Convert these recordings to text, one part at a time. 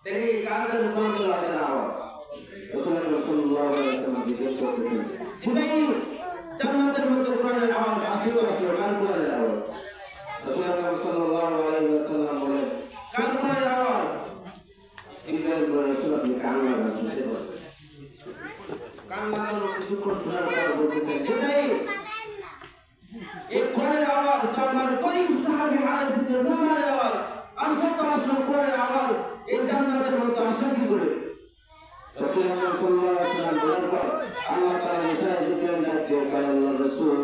দেখি কাজের কোন লাগে না রাসূলুল্লাহ সাল্লাল্লাহু আলাইহি ওয়াসাল্লাম জিজ্ঞেস করতেছেন জিবরাইল জান্নাতের মধ্যে কোরআনের আওয়াজ আসছে কার কোরআনের আওয়াজ রাসূলুল্লাহ সাল্লাল্লাহু আলাইহি ওয়াসাল্লাম বলেন কার কোরআনের আওয়াজ জিবরাইল বলে আপনি কান লাগান শুনতে পাচ্ছেন কান লাগানো কিছু শোনার পর বলতেছেন জিবরাইল এই কোরআনের আওয়াজ তো আমার করিম সাহাবী আলাইহিস সালামের আওয়াজ আসলে তো আসলে কোরআনের আওয়াজ এই জান্নাতের মধ্যে আসে কি করে রাসূলুল্লাহ সাল্লাল্লাহু আলাইহি ওয়াসাল্লাম বলেন আল্লাহ তাআলা ইশারা দিলেন যে আল্লাহ রাসূল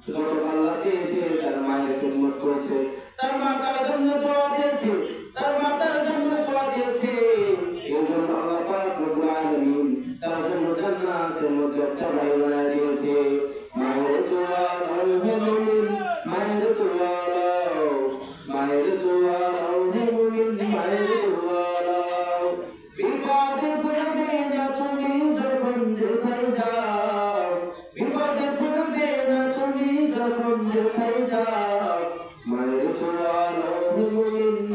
যখন আল্লাহকে এসে তার মায়ের খিদমত করেছে তার মা তার জন্য দোয়া দিয়েছে তার মা তার জন্য দোয়া দিয়েছে এই জন্য আল্লাহ পাক রব্বুল আলামিন তার জন্য জান্নাতের মধ্যে একটা বাড়ি বানিয়ে দিয়েছে মায়ের দোয়া মায়ের দোয়া মায়ের দোয়া মায়ের দোয়া বিপদে পড়বে না তুমি যখন যেখানে যাও বিপদে পড়বে না তুমি যখন যেখানে যাও মায়ের দোয়া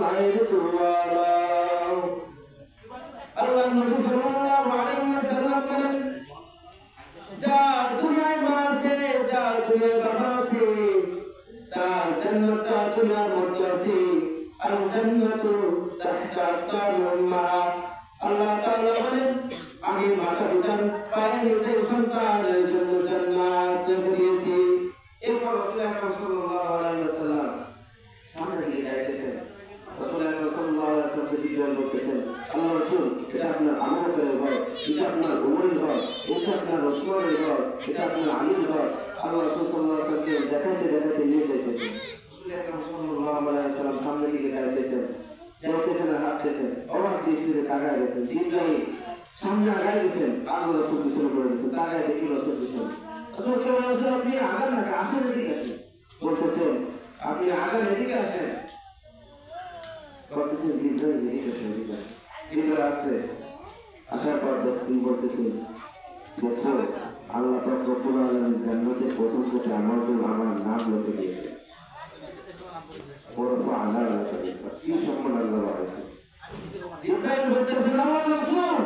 মায়ের দোয়া আল্লাহ নবী সাল্লাল্লাহু আলাইহি ওয়াসাল্লাম বলেন যা দুনিয়ায় মা আছে যা দুনিয়ায় বাবা আছে তার জান্নাতটা দুনিয়ার মধ্যে আছে আর জান্নাতু তাহতা আকতারিল উম্মাহাত আল্লাহ তাআলা বলেন আমি মাতা পিতার পায়ের নিচে সন্তানের জন্য জান্নাত দিয়েছি এরপর রাসূলুল্লাহ সাল্লাল্লাহু আলাইহি ওয়াসাল্লাম সামনে দিকে যাইতেছেন রাসূলুল্লাহ সাল্লাল্লাহু আলাইহি ওয়াসাল্লাম জিজ্ঞাসা করতেছেন আল্লাহ রাসূল এটা আপনার আমল করে ঘর এটা আপনার উমরের ঘর এটা আপনার ওসমানের ঘর এটা আপনার আলীর ঘর আল্লাহ রাসূল সাল্লাল্লাহু আলাইহি ওয়াসাল্লাম দেখাতে দেখাতে নিয়ে যাইতেছেন রাসূলুল্লাহ সাল্লাল্লাহু আলাইহি ওয়াসাল্লাম সামনে দিকে যাইতেছেন যাইতেছেন আর হাঁটতেছেন অবাক দৃষ্টিতে তাকায় গেছেন জিবরাইল সামনে আগায় গেছেন আল্লাহ রাসূল পিছনে পড়ে গেছেন তাকায় দেখি রাসূল পিছনে রাসূল আপনি আগান না আসেন এদিকে আসেন বলতেছেন আপনি আগান এদিকে আসেন বলতেছেন জিবরাইল এদিকে আসেন এদিকে জিবরাইল আসছে আসার পর তিনি বলতেছেন রাসূল আল্লাহ পাক রব্বুল আলামিন জান্নাতের প্রথম কোঠে আমার জন্য আমার নাম লিখে দিয়েছে ওরফা আল্লাহ কি সম্মান আল্লাহ বাড়াইছে জিবরাইল বলতেছেন আল্লাহ রাসূল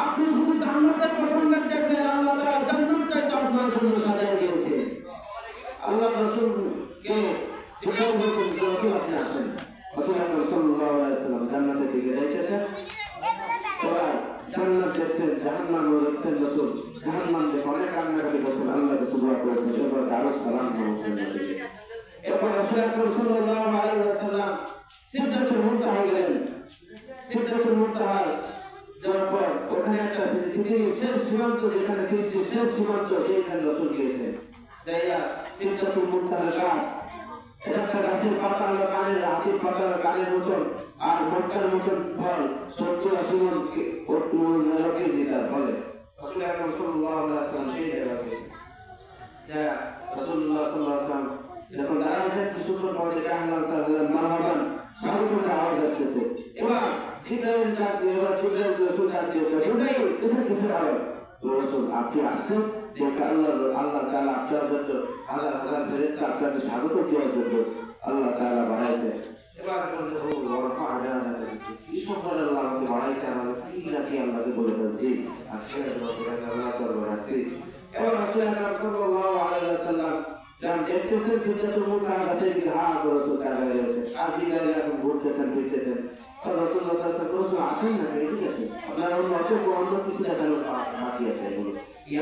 আপনি শুধু জান্নাতের প্রথম গেট দেখলেন আল্লাহ তাআলা জান্নাতটাই তো আপনার জন্য সাজিয়ে দিয়েছে আল্লাহ রাসূল কে জিবরাইল বলতেছেন রাসূল আপনি আসেন রাসূলুল্লাহ সাল্লাল্লাহু আলাইহি ওয়াসাল্লাম জান্নাতের দিকে যাইতেছেন এবার জান্নাত দেখছেন জাহান্নাম দেখছেন রাসূল জাহান্নাম দেখে অনেক কান্নাকাটি করছেন আল্লাহকে সুবহান করেছেন এরপর দারুস সালাম এরপর রাসূলুল্লাহ সাল্লাল্লাহু আলাইহি ওয়াসাল্লাম সিদরাতুল মুনতাহা গেলেন সিদরাতুল মুনতাহা যাওয়ার পর ওখানে একটা পৃথিবীর শেষ সীমান্ত যেখানে সৃষ্টির শেষ সীমান্ত সেইখানে রাসূল গিয়েছেন যাইয়া সিদরাতুল মুনতাহার গাছ এটা একটা গাছের পাতা হলো কানের হাতির পাতার কানের মতন আর মটকার মতন ফল 70-80 মন রকেট যেটা বলে রাসূলুল্লাহ সাল্লাল্লাহু আলাইহি ওয়াসাল্লাম সেই জায়গায় গেছেন যা রাসূলুল্লাহ সাল্লাল্লাহু আলাইহি ওয়াসাল্লাম যখন দাঁড়াচ্ছেন সুন্দর পথে আল্লাহ সাল্লাল্লাহু মারহাবান স্বাগতের আওয়াজ আসছে এবার জিবরাইল ডাকতে এবার জিবরাইল রাসূল ডাকতে জিবরাইল কিসের আওয়াজ রাসূল আপনি আসছেন দেখে আল্লাহ তাআলা আপনার জন্য হাজার হাজার ফেরেশতা আপনাকে স্বাগত দেওয়ার জন্য আল্লাহ তাআলা বাড়াইছে এবার বলতে ও ওরফা আজানা কি সম্মান আল্লাহ আমাকে বাড়াইছে আমার কি নাকি আল্লাহকে বলে বলছি আজকে আল্লাহ দরবার আছে এবার রাসূলুল্লাহ সাল্লাল্লাহু আলাইহি ওয়াসাল্লাম রাম দেখতেছেন সিদরাতুল মুনতাহা গাছের ঘা রাসূল তাআলা গেছে আর জিবরাইল এখন ঘুরতেছেন ফিরতেছেন রাসূলুল্লাহ সাল্লাল্লাহু আলাইহি ওয়াসাল্লাম আসেন না ঠিক আছে আপনার অন্য কিছু দেখানো বাকি আছে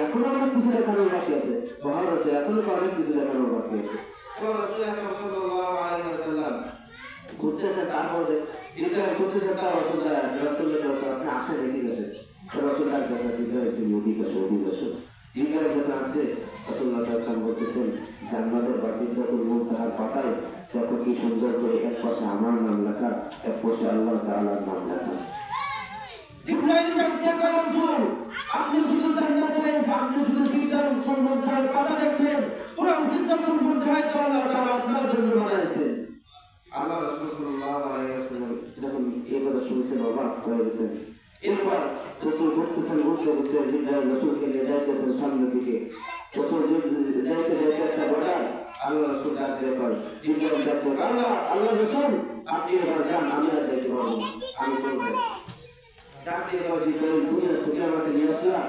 এখন আমার কিছু দেখানো বাকি আছে বহার আছে এখন অনেক কিছু দেখানো বাকি আছে এবার রাসূলুল্লাহ সাল্লাল্লাহু আলাইহি ওয়াসাল্লাম ঘুরতেছেন তারপরে জিবরাইল ঘুরতেছেন তার রাসূলুল্লাহ আপনি আসেন ঠিক আছে রাসূলুল্লাহ জিবরাইল যখন আসছে রাসূলুল্লাহ সাল্লাল্লাহু আলাইহি ওয়াসাল্লাম বলতেছেন জান্নাতের সিদরাতুল মুনতাহার পাতায় দেখো কি সুন্দর করে এক পাশে আমার নাম লেখা এক পাশে আল্লাহ তাআলার নাম লেখা জিবরাইল ডাকতে কয় রাসূল আপনি শুধু জান্নাতের আপনি শুধু সিদরাতুল মুনতাহার পাতা দেখলেন পুরো সিদরাতুল মুনতাহায় তো আল্লাহ তাআলা আপনার জন্য বানাইছে আল্লাহ রাসূল সাল্লাল্লাহু আলাইহি ওয়াসাল্লাম যখন এই কথা শুনতে অবাক হয়ে গেছেন এরপর রাসূল ঘুরতেছেন ঘুরতে জিবরাইল রাসূলকে নিয়ে যাইতেছেন সামনের দিকে রাসূল যাইতে একটা বর্ডার আল্লাহ রাসূল ডাকতে কয় জিবরাইল ডাকতে আল্লাহ রাসূল আপনি এবার যান আমি আর যাইতে পারবো না আমি বলবো ডাকতে গেছে দুনিয়া থেকে আমাকে নিয়ে আসলা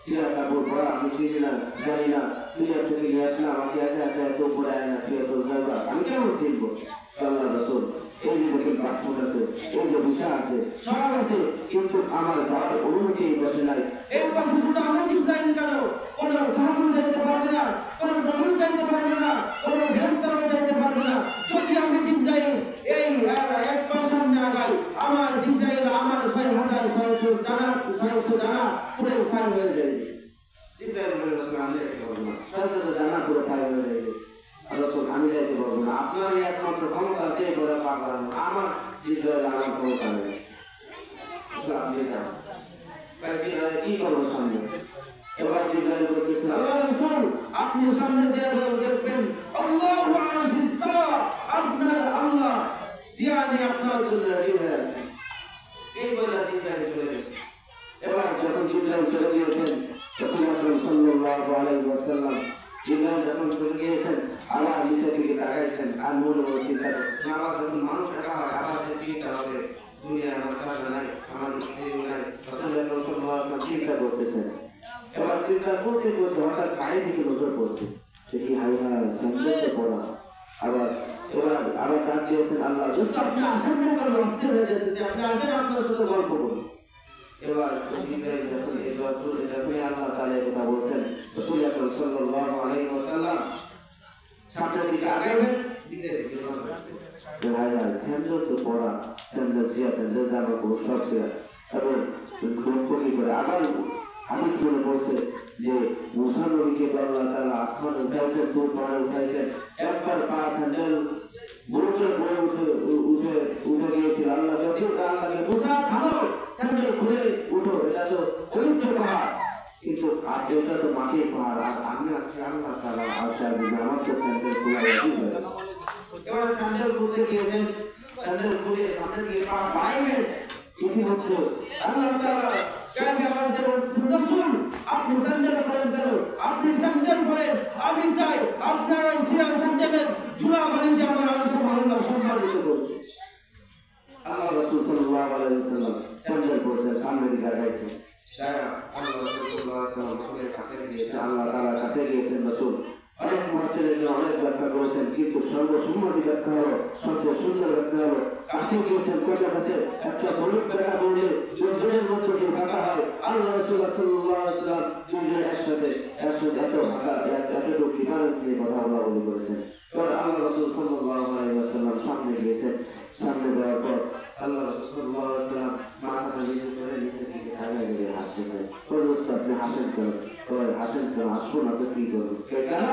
সিরা কাপড় পরা আমি চিনি না জানি না দুনিয়া থেকে নিয়ে আসলা আমাকে একা একা এত পড়ায় না তুই এত যাবা আমি কেমন চিনবো আল্লাহ রাসূল এই যে দেখেন পাসপোর্ট আছে এই যে ভিসা আছে সব আছে কিন্তু আমার যাওয়ার অনুমতি বসে নাই এই পাশে শুধু আমি জিব্রাইল কেন কোন সাহাবী যাইতে পারবে না কোন নবী যাইতে পারবে না কোন ফেরেশতাও যাইতে পারবে না যদি আমি জিব্রাইল এই এক পাশার না গাই আমার জিব্রাইল আমার 6600 দানা 600 দানা পুরো সাই হয়ে যাবে জিব্রাইল রাসূল আমি যাইতে পারবো না 600 দানা পুরো সাই হয়ে যাবে রাসূল আমি যাইতে পারবো না আপনার একমাত্র ক্ষমতা আছে বলে পাগল আমার জিব্রাইল আমার ক্ষমতা নেই আপনি না কি করবো সামনে এবার জিব্রাইল বলতেছেন আল্লাহ রাসূল আপনি সামনে যে দেখবেন আল্লাহু আশিস্তা আপনার আল্লাহ জিয়ানি আপনার জন্য রেডি হয়ে আছে এই বলে জিব্রাইল চলে গেছে এবার যখন জিব্রাইল চলে গিয়েছেন রাসূলুল্লাহ সাল্লাল্লাহু আলাইহি ওয়াসাল্লাম জিব্রাইল যখন চলে গিয়েছেন আল্লাহ নিচে থেকে তাকাইছেন আর মনে মনে চিন্তা করছেন আবার যখন মানুষ একা হয় আবার সে চিন্তা হবে দুনিয়া আমার চাচা নাই আমার স্ত্রী নাই রাসূলুল্লাহ সাল্লাল্লাহু আলাইহি ওয়াসাল্লাম চিন্তা করতেছেন এবার চিন্তা করতে করতে হঠাৎ পায়ে দিকে নজর পড়ছে দেখি হাইহা সংযত পড়া আবার আবার ডাক দিয়েছেন আল্লাহ যদি আপনি আসেন না কারণ অস্থির হয়ে যেতেছে আপনি আসেন আপনার সাথে গল্প করুন এবার জিব্রাইল যখন এই দোয়া করে যখন আল্লাহ তাআলা কথা বলছেন রাসূলুল্লাহ সাল্লাল্লাহু আলাইহি ওয়াসাল্লাম সামনের দিকে আগাইবেন দিকে দিকে হাইহা সংযত পড়া সংযত জিয়া সংযত জামা পুরো সব শেয়ার এবং কোন করে আবার হাদিস মনে পড়ছে যে মুসা নবীকে আল্লাহ তাআলা আসমান উঠাইছেন দূর পাহাড়ে উঠাইছেন একবার পা স্যান্ডেল বুড়ো করে উঠে গিয়েছিল আল্লাহ বলছেন আল্লাহকে মুসা থামো স্যান্ডেল খুলে উঠো এটা তো পবিত্র পাহাড় কিন্তু আর এটা তো মাটির পাহাড় আর আমি আজকে আল্লাহ তাআলা আশা দিন আমার তো স্যান্ডেল খোলা হয়ে গেছে এবার স্যান্ডেল খুলতে গিয়েছেন স্যান্ডেল খুলে সামনে দিয়ে পা বাইরে ইতিমধ্যে আল্লাহ তাআলা কাকে আওয়াজ দিয়ে বলছেন রাসূল আপনি স্যান্ডেল পরেন কেন আপনি স্যান্ডেল পরেন আমি চাই আপনার ওই সিরা স্যান্ডেলের ধুলা বাড়িতে আমার আল্লাহ সম্মানিত করুন আল্লাহ রাসূল সাল্লাল্লাহু আলাইহি ওয়াসাল্লাম স্যান্ডেল পরে সামনে দিকে আগাইছেন যায় আল্লাহ রাসূল সাল্লাল্লাহু আলাইহি ওয়াসাল্লাম রাসূলের কাছে গিয়েছেন আল্লাহ তাআলা কাছে গিয়েছেন রাসূল অনেক মুফাসসিরিন অনেক ব্যাখ্যা করেছেন কিন্তু সর্বসম্মতি ব্যাখ্যা হলো সবচেয়ে সুন্দর ব্যাখ্যা হলো কাছে গিয়েছেন কোথা কাছে একটা বলুক ব্যাখ্যা বললে দুজনের মধ্যে যে ভাষা হয় আল্লাহ রাসূল সাল্লাল্লাহু আলাইহি ওয়াসাল্লাম দুজন একসাথে এত ভাষা এতটুকু ডিফারেন্স নিয়ে কথা বলা করেছেন পর আল্লাহ রাসূল সাল্লাল্লাহু আলাইহি ওয়াসাল্লাম সামনে গিয়েছেন সামনে যাওয়ার পর আল্লাহ রাসূল সাল্লাল্লাহু আলাইহি ওয়াসাল্লাম মাথা নিচে করে নিচে থেকে তাকায় দিয়ে হাসতেছেন পরবর্তীতে আপনি হাসেন কেন হাসেন কেন আসবো না তো কি করবো কেন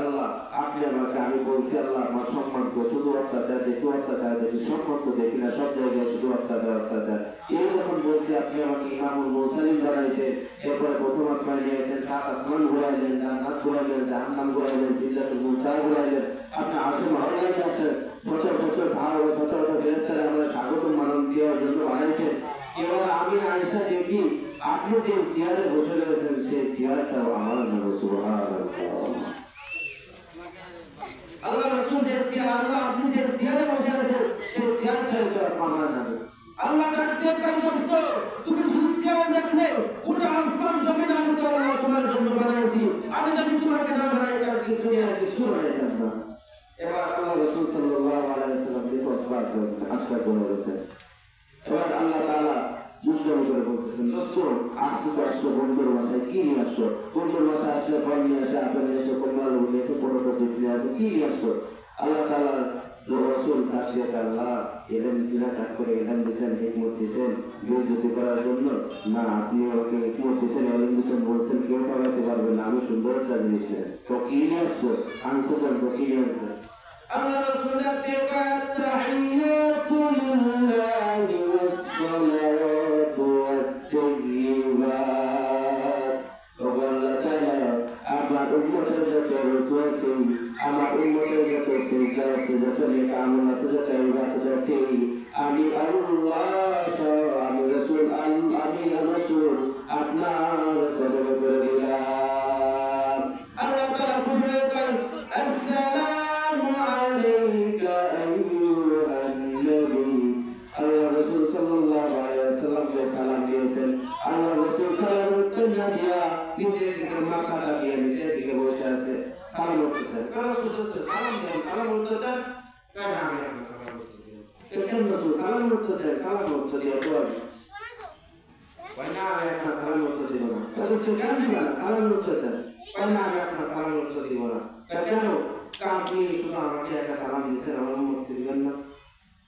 আল্লাহ আপনি আমাকে আমি বলছি আল্লাহ আমার সম্মান তো শুধু অত্যাচার দেখি অত্যাচার দেখি সম্মান তো দেখি না সব জায়গায় শুধু অত্যাচার এই যখন বলছি আপনি আমাকে ইমামুল মুরসালিন বানাইছেন এরপরে প্রথম আসমান নিয়েছেন সাত আসমান ঘুরাইলেন জান্নাত ঘুরাইলেন জাহান্নাম ঘুরাইলেন সিদরাতুল মুনতাহা ঘুরাইলেন আপনি আরশে মহল্লায় আসেন শত সাহাবা শত ফেরেশতারা আমরা স্বাগতম মানন দেওয়ার জন্য বানাইছেন এবার আমি আয়েশা দেখি আপনি যে চেয়ারে বসে রয়েছেন সেই চেয়ারটাও আমার নাম সুবহানাল্লাহ আল্লাহ রাসূল যে চেয়ার আল্লাহ আপনি যে চেয়ারে বসে আছেন সেই চেয়ারটাও আমার নাম আল্লাহ ডাকতে কই দোস্ত তুমি শুধু চেয়ার দেখলে গোটা আসমান জমিন আমি তো আল্লাহ তোমার জন্য বানাইছি আমি যদি তোমাকে না বানাই তাহলে কি দুনিয়ার কিছু বানাইতাম না এবার আল্লাহ রাসূল সাল্লাল্লাহু আলাইহি ওয়াসাল্লাম বিপদ করেছেন আশা করেছেন এবার আল্লাহ তাআলা দুষ্কর্ম করে বলতেছেন দোস্ত আসলে বন্ধুর মাথায় কি নিয়ে আসছো বন্ধুর মাথায় আসলে ফল নিয়ে আসে আপেল নিয়ে আসে কমলা লেবু নিয়ে আসে পরোটা চিপ নিয়ে আসে কি নিয়ে আসছো আল্লাহ তাআলা রাসূল কাছে আল্লাহ এলেন সিরাত করে এলেন দিয়েছেন হিকমত দিয়েছেন বেইজ্জতি করার জন্য না আপনি ওকে হিকমত দিয়েছেন এলেন দিয়েছেন বলছেন কেউ পালাতে পারবে না আমি সুন্দর একটা জিনিস নিয়ে তো কি নিয়ে আসছো আনসার তো কি নিয়ে আসছো আল্লাহ রাসূল দেখতে তাহিয়াতু লিল্লাহি ওয়াস সালাতু ওয়াত তাইয়্যিবাত আল্লাহ তাআলা আমার উম্মতের যত রুকু আছে আমার উম্মতের যত সিজদা আছে যত নেক আমল আছে যত ইবাদত আছে আমি আল্লাহ আমি রাসূল আপনার কদমে করে দিলাম আল্লাহ তাআলা খুশি হয়ে আসসালামু আলাইকা আইয়ুহান নবী আল্লাহ রাসূল সাল্লাল্লাহু আলাইহি ওয়াসাল্লাম সালাম নিচের দিকে মাথা লাগিয়ে নিচের দিকে বসে আছে সালাম উত্তর দেন রাসূল দোস্ত সালাম দেন সালাম উত্তর দেন কেন আমি আপনার সালাম উত্তর দেব কেন রাসূল সালাম উত্তর দেন সালাম উত্তর দিয়ে তো না আমি আপনার সালাম উত্তর দিব না দোস্ত কেন দিবেন সালাম উত্তর দেন না আমি আপনার সালাম উত্তর দিব না কেন আপনি শুধু আমাকে একটা সালাম দিয়েছেন আমার উম্মতকে দিবেন না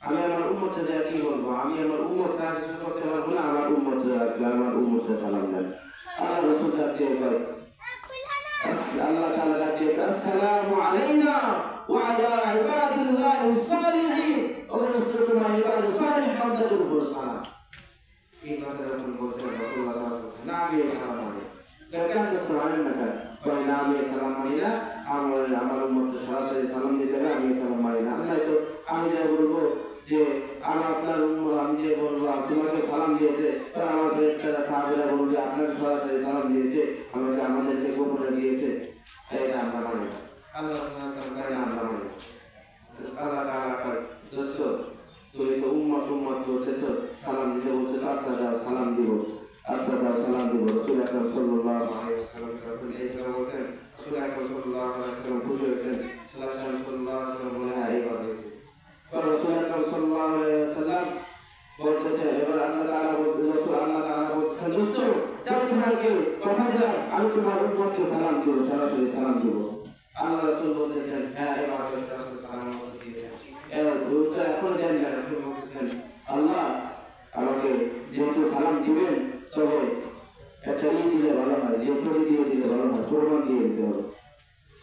আমি আমার উম্মতকে যা কি বলবো আমি আমার উম্মত ছাড়া কিছু করতে পারবো না আমার উম্মতকে আসলে আমার উম্মতকে সালাম দেন আল্লাহ রাসূল তাকে বলে আল্লাহ তাআলা ডাকে আসসালামু আলাইনা ওয়া আলা ইবাদিল্লাহিস সালিহিন ওয়া রাসূলুল্লাহ ইবাদিস সালিহ হামদাতুল সালাম এই কথা যখন বলছেন রাসূলুল্লাহ সাল্লাল্লাহু আলাইহি ওয়াসাল্লাম নামে সালাম আলাইহি কেন সুবহানাল্লাহ না বলে নামে সালাম আলাইহি না আমার উম্মতকে সরাসরি সালাম দিতে হবে আমি সালাম আলাইহি না আল্লাহ তো আমি যা বলবো যে আমার আপনার উম্মত আমি যে বলবো তোমাকে সালাম দিয়েছে আর আমার ফেরেশতারা সাহাবীরা বলবে আপনাকে সরাসরি সালাম দিয়েছে আমাদেরকে গোপনে দিয়েছে এটা আমরা মানি আল্লাহ সুবহানাহু ওয়া তাআলা আমরা মানি আল্লাহ তাআলা কয় দোস্ত তুমি তো উম্মত বলতেছো সালাম দিতে বলতেছো আচ্ছা দাও সালাম দিব রাসূল আকরাম সাল্লাল্লাহু আলাইহি ওয়াসাল্লাম এই কথা বলেন রাসূল আকরাম সাল্লাল্লাহু আলাইহি ওয়াসাল্লাম খুশি হয়েছেন সাল্লাল্লাহু আলাইহি ওয়াসাল্লাম বলে হ্যাঁ এই কথা হয়েছে রাসূল আকরাম সাল্লাল্লাহু আলাইহি ওয়াসাল্লাম বলতেছে এবার আল্লাহ তাআলা বলতেছেন দোস্ত যাও তোমাকে কথা দিলাম আমি তোমার উম্মতকে সালাম দিব সরাসরি সালাম দিব আল্লাহ রাসূল বলতেছেন হ্যাঁ এবার রাসূল সালাম দিয়েছেন এবার উত্তর এখন দেন না রাসূল বলতেছেন আল্লাহ আমাকে যেহেতু সালাম দিবেন তবে একটা দিলে ভালো হয় যেহেতু দিয়ে দিলে ভালো হয় প্রমাণ দিয়ে দিতে হবে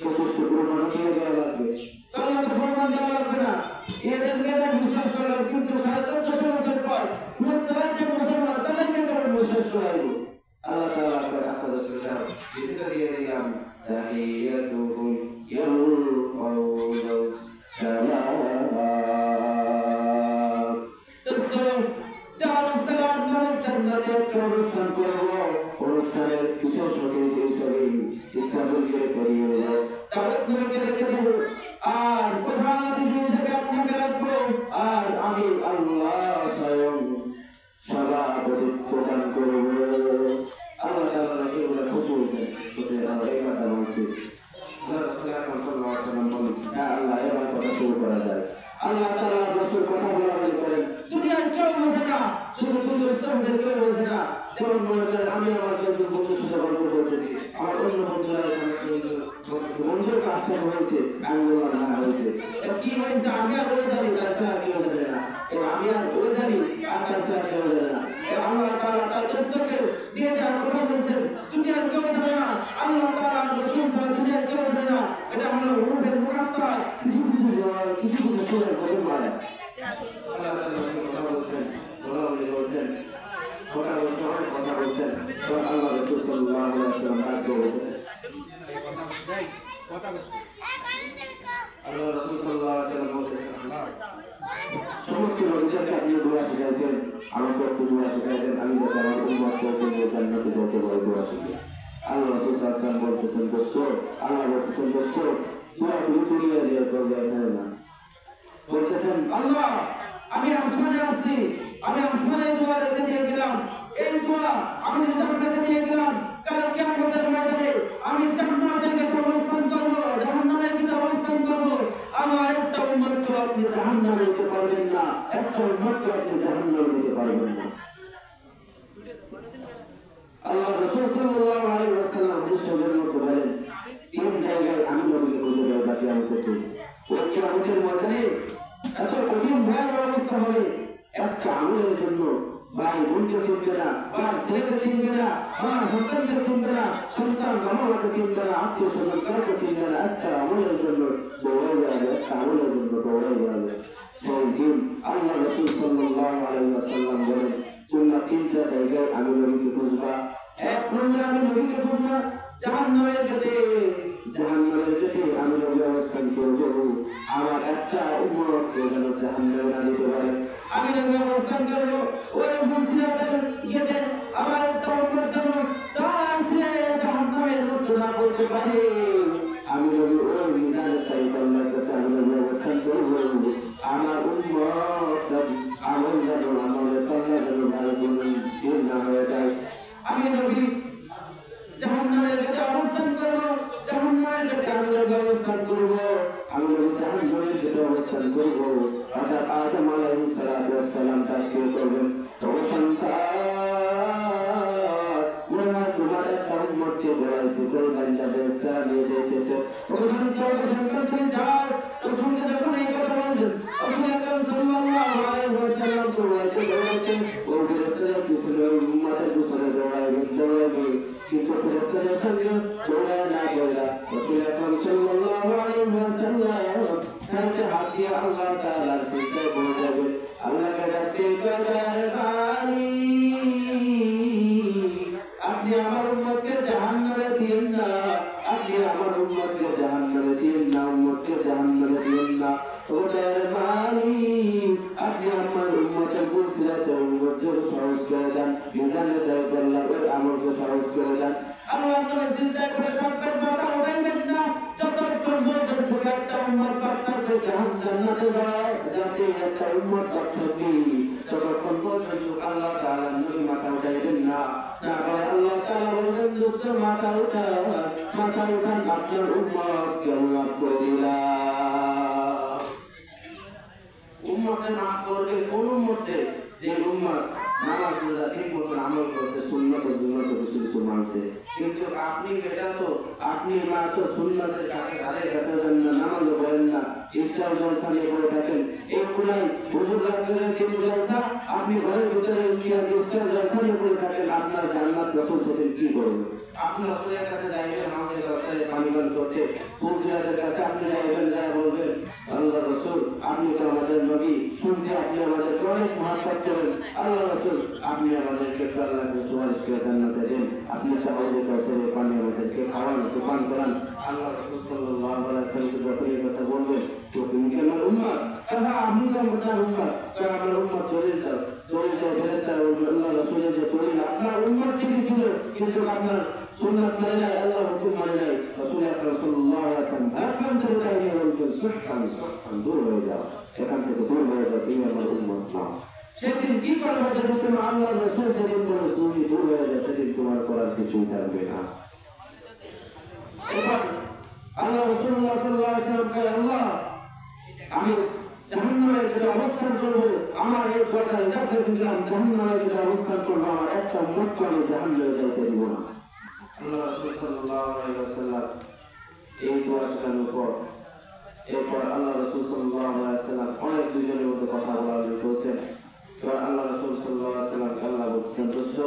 কিন্তু প্রমাণ দিয়ে দেওয়া লাগবে তাহলে তো প্রমাণ দেওয়া লাগবে না এদেরকে বিশ্বাস করলাম কিন্তু 1450 বছর পর মুসলমান মুসলমান তাদেরকে কেন বিশ্বাস করাইব আল্লাহ তাআলা আপনার কাছে রাসূলুল্লাহ দিতে দিয়ে দিলাম তাহিয়াতুহুম ইয়াউমুল সালাম জান্নাতে একটা অনুষ্ঠান করব অনুষ্ঠানের বিশেষ অতিথি হিসেবে ইসলামকে করিয়ে দাওয়াত নবীকে দেখে দেব আর প্রধান অতিথি হিসেবে আপনাকে রাখবো আর আমি আল্লাহ স্বয়ং সভাপতি প্রদান করব আল্লাহ তাআলা রাসূলুল্লাহ খুশি হয়েছেন আমরা এই কথা বলছি রাসূল আকরাম সাল্লাল্লাহু আলাইহি ওয়াসাল্লাম বলেন হ্যাঁ আল্লাহ এবার কথা শুরু করা যায় আল্লাহ তাআলা রাসূল কথা বলা বলেন দুনিয়ার কেউ বোঝে না শুধু তুই দোস্ত বুঝে কেউ বোঝে না যেমন মনে করেন আমি আমার বন্ধুর সাথে গল্প করতেছি আমার অন্য বন্ধুরা বন্ধুর কাজটা হয়েছে আমি বললাম না হয়েছে কি হয়েছে আমি আর বলে জানি তাছাড়া কেউ জানে না আমি আর বলে জানি আর তাছাড়া কেউ জানে না আল্লাহ তাআলা তার দোস্তকে দিয়ে যাওয়ার কথা বলছেন দুনিয়ার কেউ জানে না আল্লাহ তাআলা রাসূল ছাড়া দুনিয়ার কেউ জানে না এটা হলো রূহের মুকাদ্দা কিছু করে বলতে পারে আল্লাহ তাআলা কথা বলছেন কথা বলছেন আল্লাহ রাসূল সাল্লাল্লাহু আলাইহি ওয়াসাল্লাম তাকে বলছেন আল্লাহ রাসূল সাল্লাল্লাহু আলাইহি ওয়াসাল্লাম বলেছেন আল্লাহ সমস্ত লোকদেরকে আপনি দোয়া শিখাইছেন আমাকে একটু দোয়া শিখাইছেন আমি যাতে আমার উম্মতকে জান্নাতে যেতে পারি দোয়া শিখাই আল্লাহ রাসূল সাল্লাল্লাহু আলাইহি ওয়াসাল্লাম বলতেছেন দোস্ত আল্লাহ বলতেছেন দোস্ত দোয়া দুনিয়া দিয়ে করবে না বলতেছেন আল্লাহ আমি আসমানে আছি আমি আসমানে দোয়া রেখে দিয়ে গেলাম এই দোয়া আমি রিজার্ভ রেখে দিয়ে গেলাম কাল কিয়ামতের ময়দানে আমি জান্নাতের কাছে অবস্থান করব জাহান্নামের কাছে অবস্থান করব আমার একটা উম্মতকে আপনি জাহান্নামে নিতে পারবেন না একটা উম্মতকে আপনি জাহান্নামে নিতে পারবেন না আল্লাহ রাসূল সাল্লাল্লাহু আলাইহি ওয়াসাল্লাম হাদিসের মধ্যে বলেন তিন জায়গায় আমি নবীকে খুঁজে পেলাম বাকি আমি করতে ওই কিয়ামতের ময়দানে এত কঠিন ভয়াবহ অবস্থা হবে একটা আমলের জন্য ভাই বোনকে চিনবে না বা ছেলেকে চিনবে না বা সন্তানকে চিনবে না সন্তান বাবাকে চিনবে না আত্মীয় স্বজন কাউকে চিনবে না একটা আমলের জন্য দৌড়াই যাবে একটা আমলের জন্য দৌড়াই যাবে সেই দিন আল্লাহ রাসূল সাল্লাল্লাহু আলাইহি ওয়াসাল্লাম বলেন তোমরা তিনটা জায়গায় আমি নবীকে খুঁজবা এক নম্বরে আমি নবীকে খুঁজবা জাহান্নামের গেটে আমি নবী অবস্থান করব আমার একটা উম্মতকে যেন জাহান্নামে না দিতে পারে আমি নবী অবস্থান করব ওই মুসিরাতের গেটে আমার একটা উম্মত যেন জাহান্নামের মধ্যে না পড়তে পারে আমি নবী ওই মিজানের তারিখ আল্লাহর কাছে আমি নবী অবস্থান করব আমার উম্মত আমল যেন আমলের পাল্লা যেন ভালো করে না হয়ে যায় আমি নবী জাহান্নামের করব হঠাৎ আদম আলাইহিস সালাম তাকে করবেন তবে সন্তান তোমার একটা উম্মতকে বলাইছে কোরবান যাবে চালিয়ে যেতেছে ও সন্তান তুমি যাও রাসূলকে যখন এই কথা বললেন রাসূল আকরাম সাল্লাল্লাহু আলাইহি ওয়াসাল্লাম তোমাকে বলতেন ও ফেরেশতারা পিছনে উম্মতের পিছনে দৌড়াবে কিন্তু ফেরেশতাদের সঙ্গে দৌড়ায় না বলা রাসূল আকরাম সাল্লাল্লাহু আলাইহি ওয়াসাল্লাম হাতে হাত দিয়ে আল্লাহ তাআলার সিজদায় পড়ে যাবে আল্লাহকে ডাকতে কাদার বাড়ি আপনি আমার উম্মতকে জাহান্নামে দিয়েন না আপনি আমার উম্মতকে জাহান্নামে দিয়েন না উম্মতকে জাহান্নামে দিয়েন না ওটার মালিক আপনি আমার উম্মতের বুঝলাতে উম্মতকে সহজ করে দেন মিজানে দেয় আল্লাহ ওই আমলকে সহজ করে দেন আল্লাহ তুমি সিজদায় করে থাকবেন মাথা উঠাইবেন না যতক্ষণ পর্যন্ত একটা উম্মত বাঁচবে জান্নাতে যায় যাতে একটা উম্মত বাঁচবে ততক্ষণ পর্যন্ত আল্লাহ তাআলা নবী মাথা উঠাইবেন না তারপরে আল্লাহ তাআলা বলেন দোস্ত মাথা উঠান আপনার উম্মতকে আল্লাহ করে দিলাম উম্মতকে মাফ করবে কোন উম্মতে যে উম্মত নামাজ রোজা ঠিক মতো আমল করছে সুন্নাত ও বিন্নত কিছু মানছে কিন্তু আপনি বেটা তো আপনি মা তো সুন্নাতের কাছে ধারে কাছে যান না নামাজও পড়েন না ইসলাম জলসা নিয়ে পড়ে থাকেন এই কোনায় হুজুর রাখলেন দিন জলসা আপনি ঘরের ভিতরে ইসলাম জলসা নিয়ে পড়ে থাকেন আপনার জান্নাত রাসূল সেদিন কি করবে আপনি রাসূলের কাছে যাইবেন নামাজের রাস্তায় পানি পান করতে হুজুরের কাছে আপনি যাইবেন যা বলবেন আল্লাহ রাসূল আপনি তো আমাদের নবী শুনছি আপনি আমাদের অনেক মহব্বত করেন আল্লাহ রাসূল আপনি আমাদেরকে আল্লাহকে সুপারিশ করে জান্নাতে দেন আপনি তাহলে কাছে পানি আমাদেরকে খাওয়ান পান করান আল্লাহ রাসূল সাল্লাল্লাহু আলাইহি ওয়াসাল্লাম যখন এই কথা বলবেন তো তুমি কি আমার উম্মত তাহলে আমি তো আপনার উম্মত কারণ আমার উম্মত চলে যাও ফেরেশতা আল্লাহ রাসূলের যে পড়লেন আপনার উম্মত থেকে ছিল কিন্তু আপনার সুন্নাত মানে নাই আল্লাহর হুকুম মানে নাই রাসূল আকরাম সাল্লাল্লাহু আলাইহি ওয়াসাল্লাম আলহামদুলিল্লাহ এই বলছেন সুবহান দূর হয়ে যাও এখান থেকে দূর হয়ে যাও তুমি আমার উম্মত না সেদিন কি করবে যদি তুমি আল্লাহর রাসূল সেদিন বলে তুমি দূর হয়ে যাও সেদিন তোমার করার কিছুই থাকবে না এবার আল্লাহ রাসূলুল্লাহ সাল্লাল্লাহু আলাইহি ওয়াসাল্লাম কে আল্লাহ আমি জাহান্নামের ভিতরে অবস্থান করব আমার এই কথা যাকে দিলাম জাহান্নামের ভিতরে অবস্থান করব আমার একটা মুখ আমি জাহান্নামে যাইতে দিব না আল্লাহ রাসূল সাল্লাল্লাহু আলাইহি ওয়াসাল্লাম এই দোয়া করার পর এরপর আল্লাহ রাসূল সাল্লাল্লাহু আলাইহি ওয়াসাল্লাম অনেক দুজনের মধ্যে কথা বলার বলছেন এবার আল্লাহ রাসূল সাল্লাল্লাহু আলাইহি ওয়াসাল্লাম আল্লাহ বলছেন দোস্ত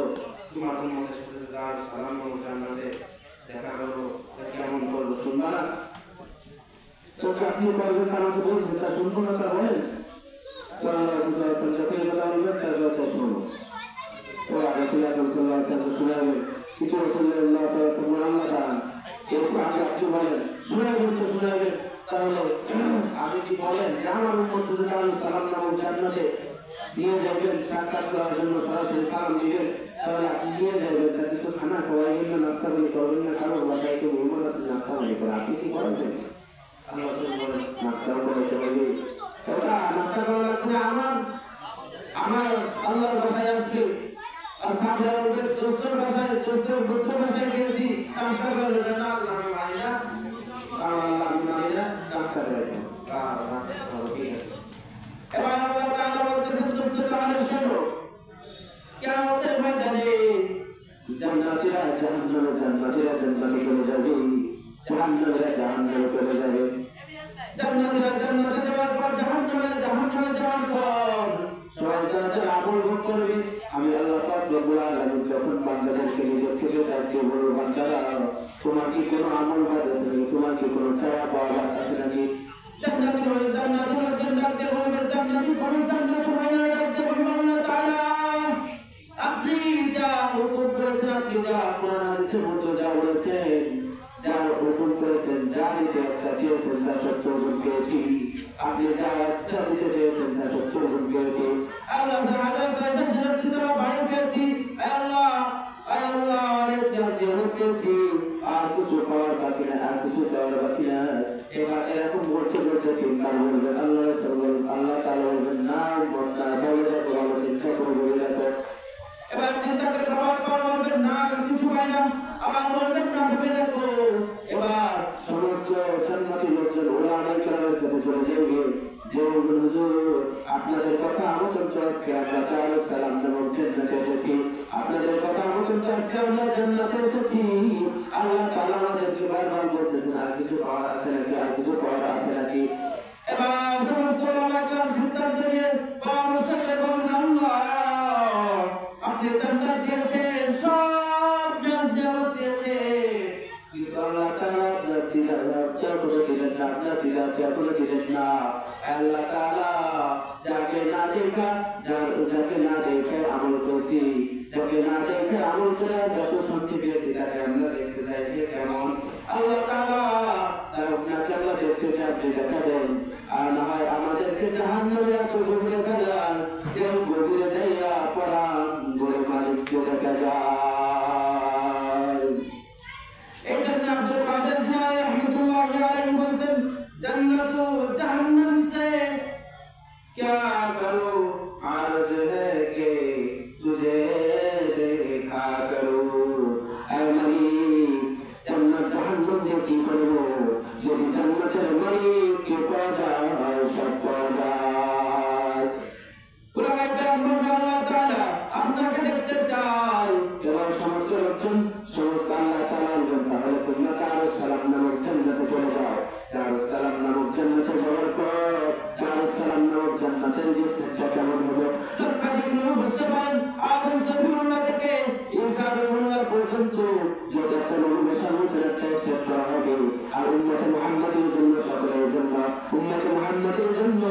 তোমার উম্মতের সাথে যার সালাম ও জান্নাতে দেখা করব কেমন করব শুনবা না তো আপনি করবেন আমাকে বলছেন তা শুনবো না তা বলেন তো আল্লাহ রাসূল সাল্লাল্লাহু আলাইহি ওয়াসাল্লাম যখন কথা বলবেন তার কথা শুনুন ও রাসূল সাল্লাল্লাহু আলাইহি ওয়াসাল্লাম শুনাবেন কিছু রাসূলুল্লাহ সাল্লাল্লাহু আলাইহি ওয়াসাল্লাম আল্লাহ তাআলা এরপর আপনি বলেন শুনাবেন তাহলে আপনি কি বলেন যে আমার উম্মত যদি সালাম নাম জান্নাতে নিয়ে যাবেন সাক্ষাৎ করার জন্য সরাসরি সালাম দিবেন তাহলে আপনি নিয়ে যাবেন তার কিছু খানা খাওয়াইবেন না নাস্তা পানি করবেন না কারো বাসায় কেউ মেহমান আছে নাস্তা পানি করে আপনি কি করবেন আল্লাহ বলেন নাস্তা করাইতে হবে ওটা নাস্তা করা লাগবে আমার আল্লাহর বাসায় আসবে আর সামনে বলবেন দোস্তের বাসায় গিয়েছি নাস্তা করবে না আল্লাহ আমি মানি না আল্লাহ আমি মানি না নাস্তা করবে এবার আল্লাহ তাআলা বলতেছেন দোস্ত তাহলে শোনো কিয়ামতের ময়দানে জান্নাতীরা জান্নাতে চলে যাবে জাহান্নামীরা জাহান্নামে চলে যাবে জান্নাতীরা জান্নাতে যাওয়ার পর জাহান্নামীরা জাহান্নামে যাওয়ার পর শয়তানরা আমল করবে আমি আল্লাহ পাক রব্বুল আলামিন যখন বান্দাদেরকে নিজের থেকে ডাকতে বলবো বান্দারা তোমার কি কোনো আমল আছে নাকি তোমার কি কোনো ছায়া পাওয়া আছে নাকি জান্নাতের জন্য ডাকতে বলবে জান্নাতি হয়ে ডাকতে বলবে আল্লাহ তাআলা আপনি যা হুকুম করেছেন আপনি যা আপনার হাদিসের মতো যা বলেছেন যা হুকুম করেছেন যা দিতে একটা দিয়েছেন তা সত্য হুকুম পেয়েছি আপনি যা একটা দিতে চেয়েছেন তা সত্য হুকুম পেয়েছি আল্লাহ হাজার ছয়শো ছেষট্টি তলা বাড়ি পেয়েছি আল্লাহ অনেক জীবন পেয়েছি আর কিছু পাওয়ার বাকি না এবার এরকম বলতে তিনবার বলবেন আল্লাহ তাআলা বলবেন না বলে দেখো ভালো চিন্তা করে বলে দেখো এবার চিন্তা করে খাবার পর বলবেন না কিছু পাই না আবার বলবেন না ভেবে দেখো এবার সমস্ত জান্নাতি লোকজন ওরা অনেক কাছে চলে যাবে যে দারুস সালাম নামক জান্নাতে এসেছি আপনাদের কথা মতো আজকে আমরা জান্নাতে এসেছি আল্লাহ তাআলা আমাদেরকে বারবার বলতেছেন আর কিছু পাওয়ার আছে নাকি আর কিছু পাওয়ার আছে নাকি এবার সমস্ত ওলামায়ে সিদ্ধান্ত নিয়ে পরামর্শ করে বলেন আল্লাহ আপনি জান্নাত দিয়েছেন সব নিয়ামত দিয়েছেন কিন্তু আল্লাহ তাআলা আপনার দিলাটা করে দিলেন না আপনার দিলাটা করে দিলেন না আল্লাহ তাআলা যাকে না দেখা যাকে না দেখে আমল করছি যাকে না দেখে আমল করে যত শান্তি পেয়েছি তাকে আমরা দেখতে চাইছি কেমন আল্লাহ তাআলা তার আপনাকে আল্লাহ দেখতে চাই আপনি দেখা দেন আর না হয় আমাদেরকে জাহান্নামে এত গভীরে ফেলান যে গভীরে যাইয়া পড়ান বলে মালিককে দেখা যায় এই জন্য আব্দুল কাদের জিলানী রহমাতুল্লাহি আলাইহি বলতেন জান্নাতু জাহান্নাম से क्या करूं आरज़ है कि तुझे देखा करूं ऐ मालिक জান্নাত জাহান্নাম দিয়ে কি করব যদি জান্নাতের মালিককে পাওয়া যায় সব পাওয়া যায় উলামায়ে কেরাম বলেন আল্লাহ তাআলা আপনাকে দেখতে চাই এবার সমস্ত লোকজন সমস্ত আল্লাহ তাআলার জন্য তাহলে তোমরা দারুস সালাম নামক জান্নাতে চলে যাও দারুস সালাম নামক জান্নাতে যাওয়ার পর দারুস সালাম নামক জান্নাতের দৃশ্যটা কেমন হলো লক্ষাধিক লোক বুঝতে পারেন আদম সফিউল্লাহ থেকে ঈসা রুহুল্লাহ পর্যন্ত যত নবী সামুদ্রের একটা স্টেপ করা হবে আর উম্মতে মুহাম্মাদের জন্য সকলের জন্য উম্মতে মুহাম্মাদের জন্য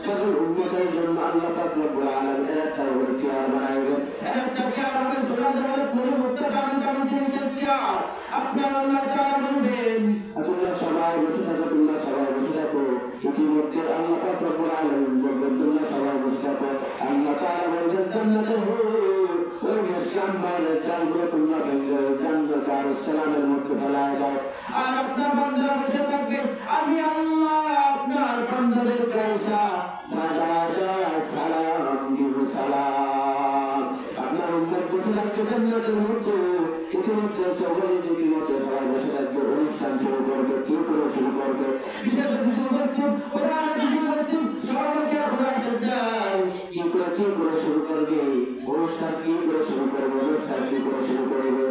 সকল উম্মতের জন্য আল্লাহ পাক রব্বুল আলামিন একটা চেয়ার বানাবেন একটা চেয়ার হবে সোনা জগৎ পুরো মুক্ত দামি দামি জিনিসের চেয়ার আপনার আল্লাহ তাআলা বলবেন তোমরা সবাই বসে থাকো তোমরা সবাই বসে থাকো ইতিমধ্যে আল্লাহ পাক রব্বুল আলামিন বলবেন তোমরা সবাই বসে থাকো আল্লাহ তাআলা বলবেন জান্নাতে ওই ইসলাম বাইরে জানবে তোমরা জান্নাত আর সালামের মধ্যে ফেলায় দাও আর আপনার বান্দারা বসে থাকবে আমি আল্লাহ আপনার বান্দাদের কাছে সালাম দিব সালাম আপনার উম্মত বসে থাকবে জান্নাতের মধ্যে ইতিমধ্যে সবাই যদি মধ্যে সবাই বসে থাকবে অনুষ্ঠান শুরু করবে কি করে শুরু করবে বিশেষ কিছু উপস্থিত প্রধান কিছু উপস্থিত সভাপতি আপনারা সাজান কি করে শুরু করবে অনুষ্ঠান কি করে শুরু করবে অনুষ্ঠান কি করে শুরু করবে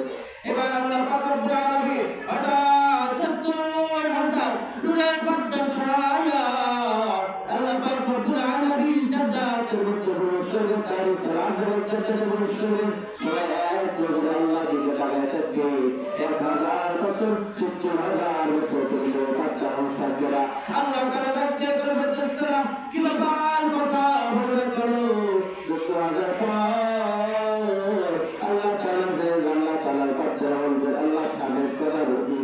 এবার আল্লাহ পাক রব্বুল আলামিন হঠাৎ ৭০,০০০ নূরের পর্দা সরায়া আল্লাহ পাক রব্বুল আলামিন জান্নাতের মধ্যে প্রবেশ করবেন দারুস সালাম নামক জান্নাতে প্রবেশ করবেন সবাই এক নজরে আল্লাহ দিকে তাকায় থাকবে ১০০০ বছর ৭০,০০০ বছর পর্যন্ত পর্দা অনুষ্ঠান করা আল্লাহ তাআলা দেখতে করবে দোস্তরা কি ব্যাপার কথা বলে করো ৭০,০০০ পর আল্লাহ তাআলার পর্দা বলবে আল্লাহ তাআলার কথা বলবে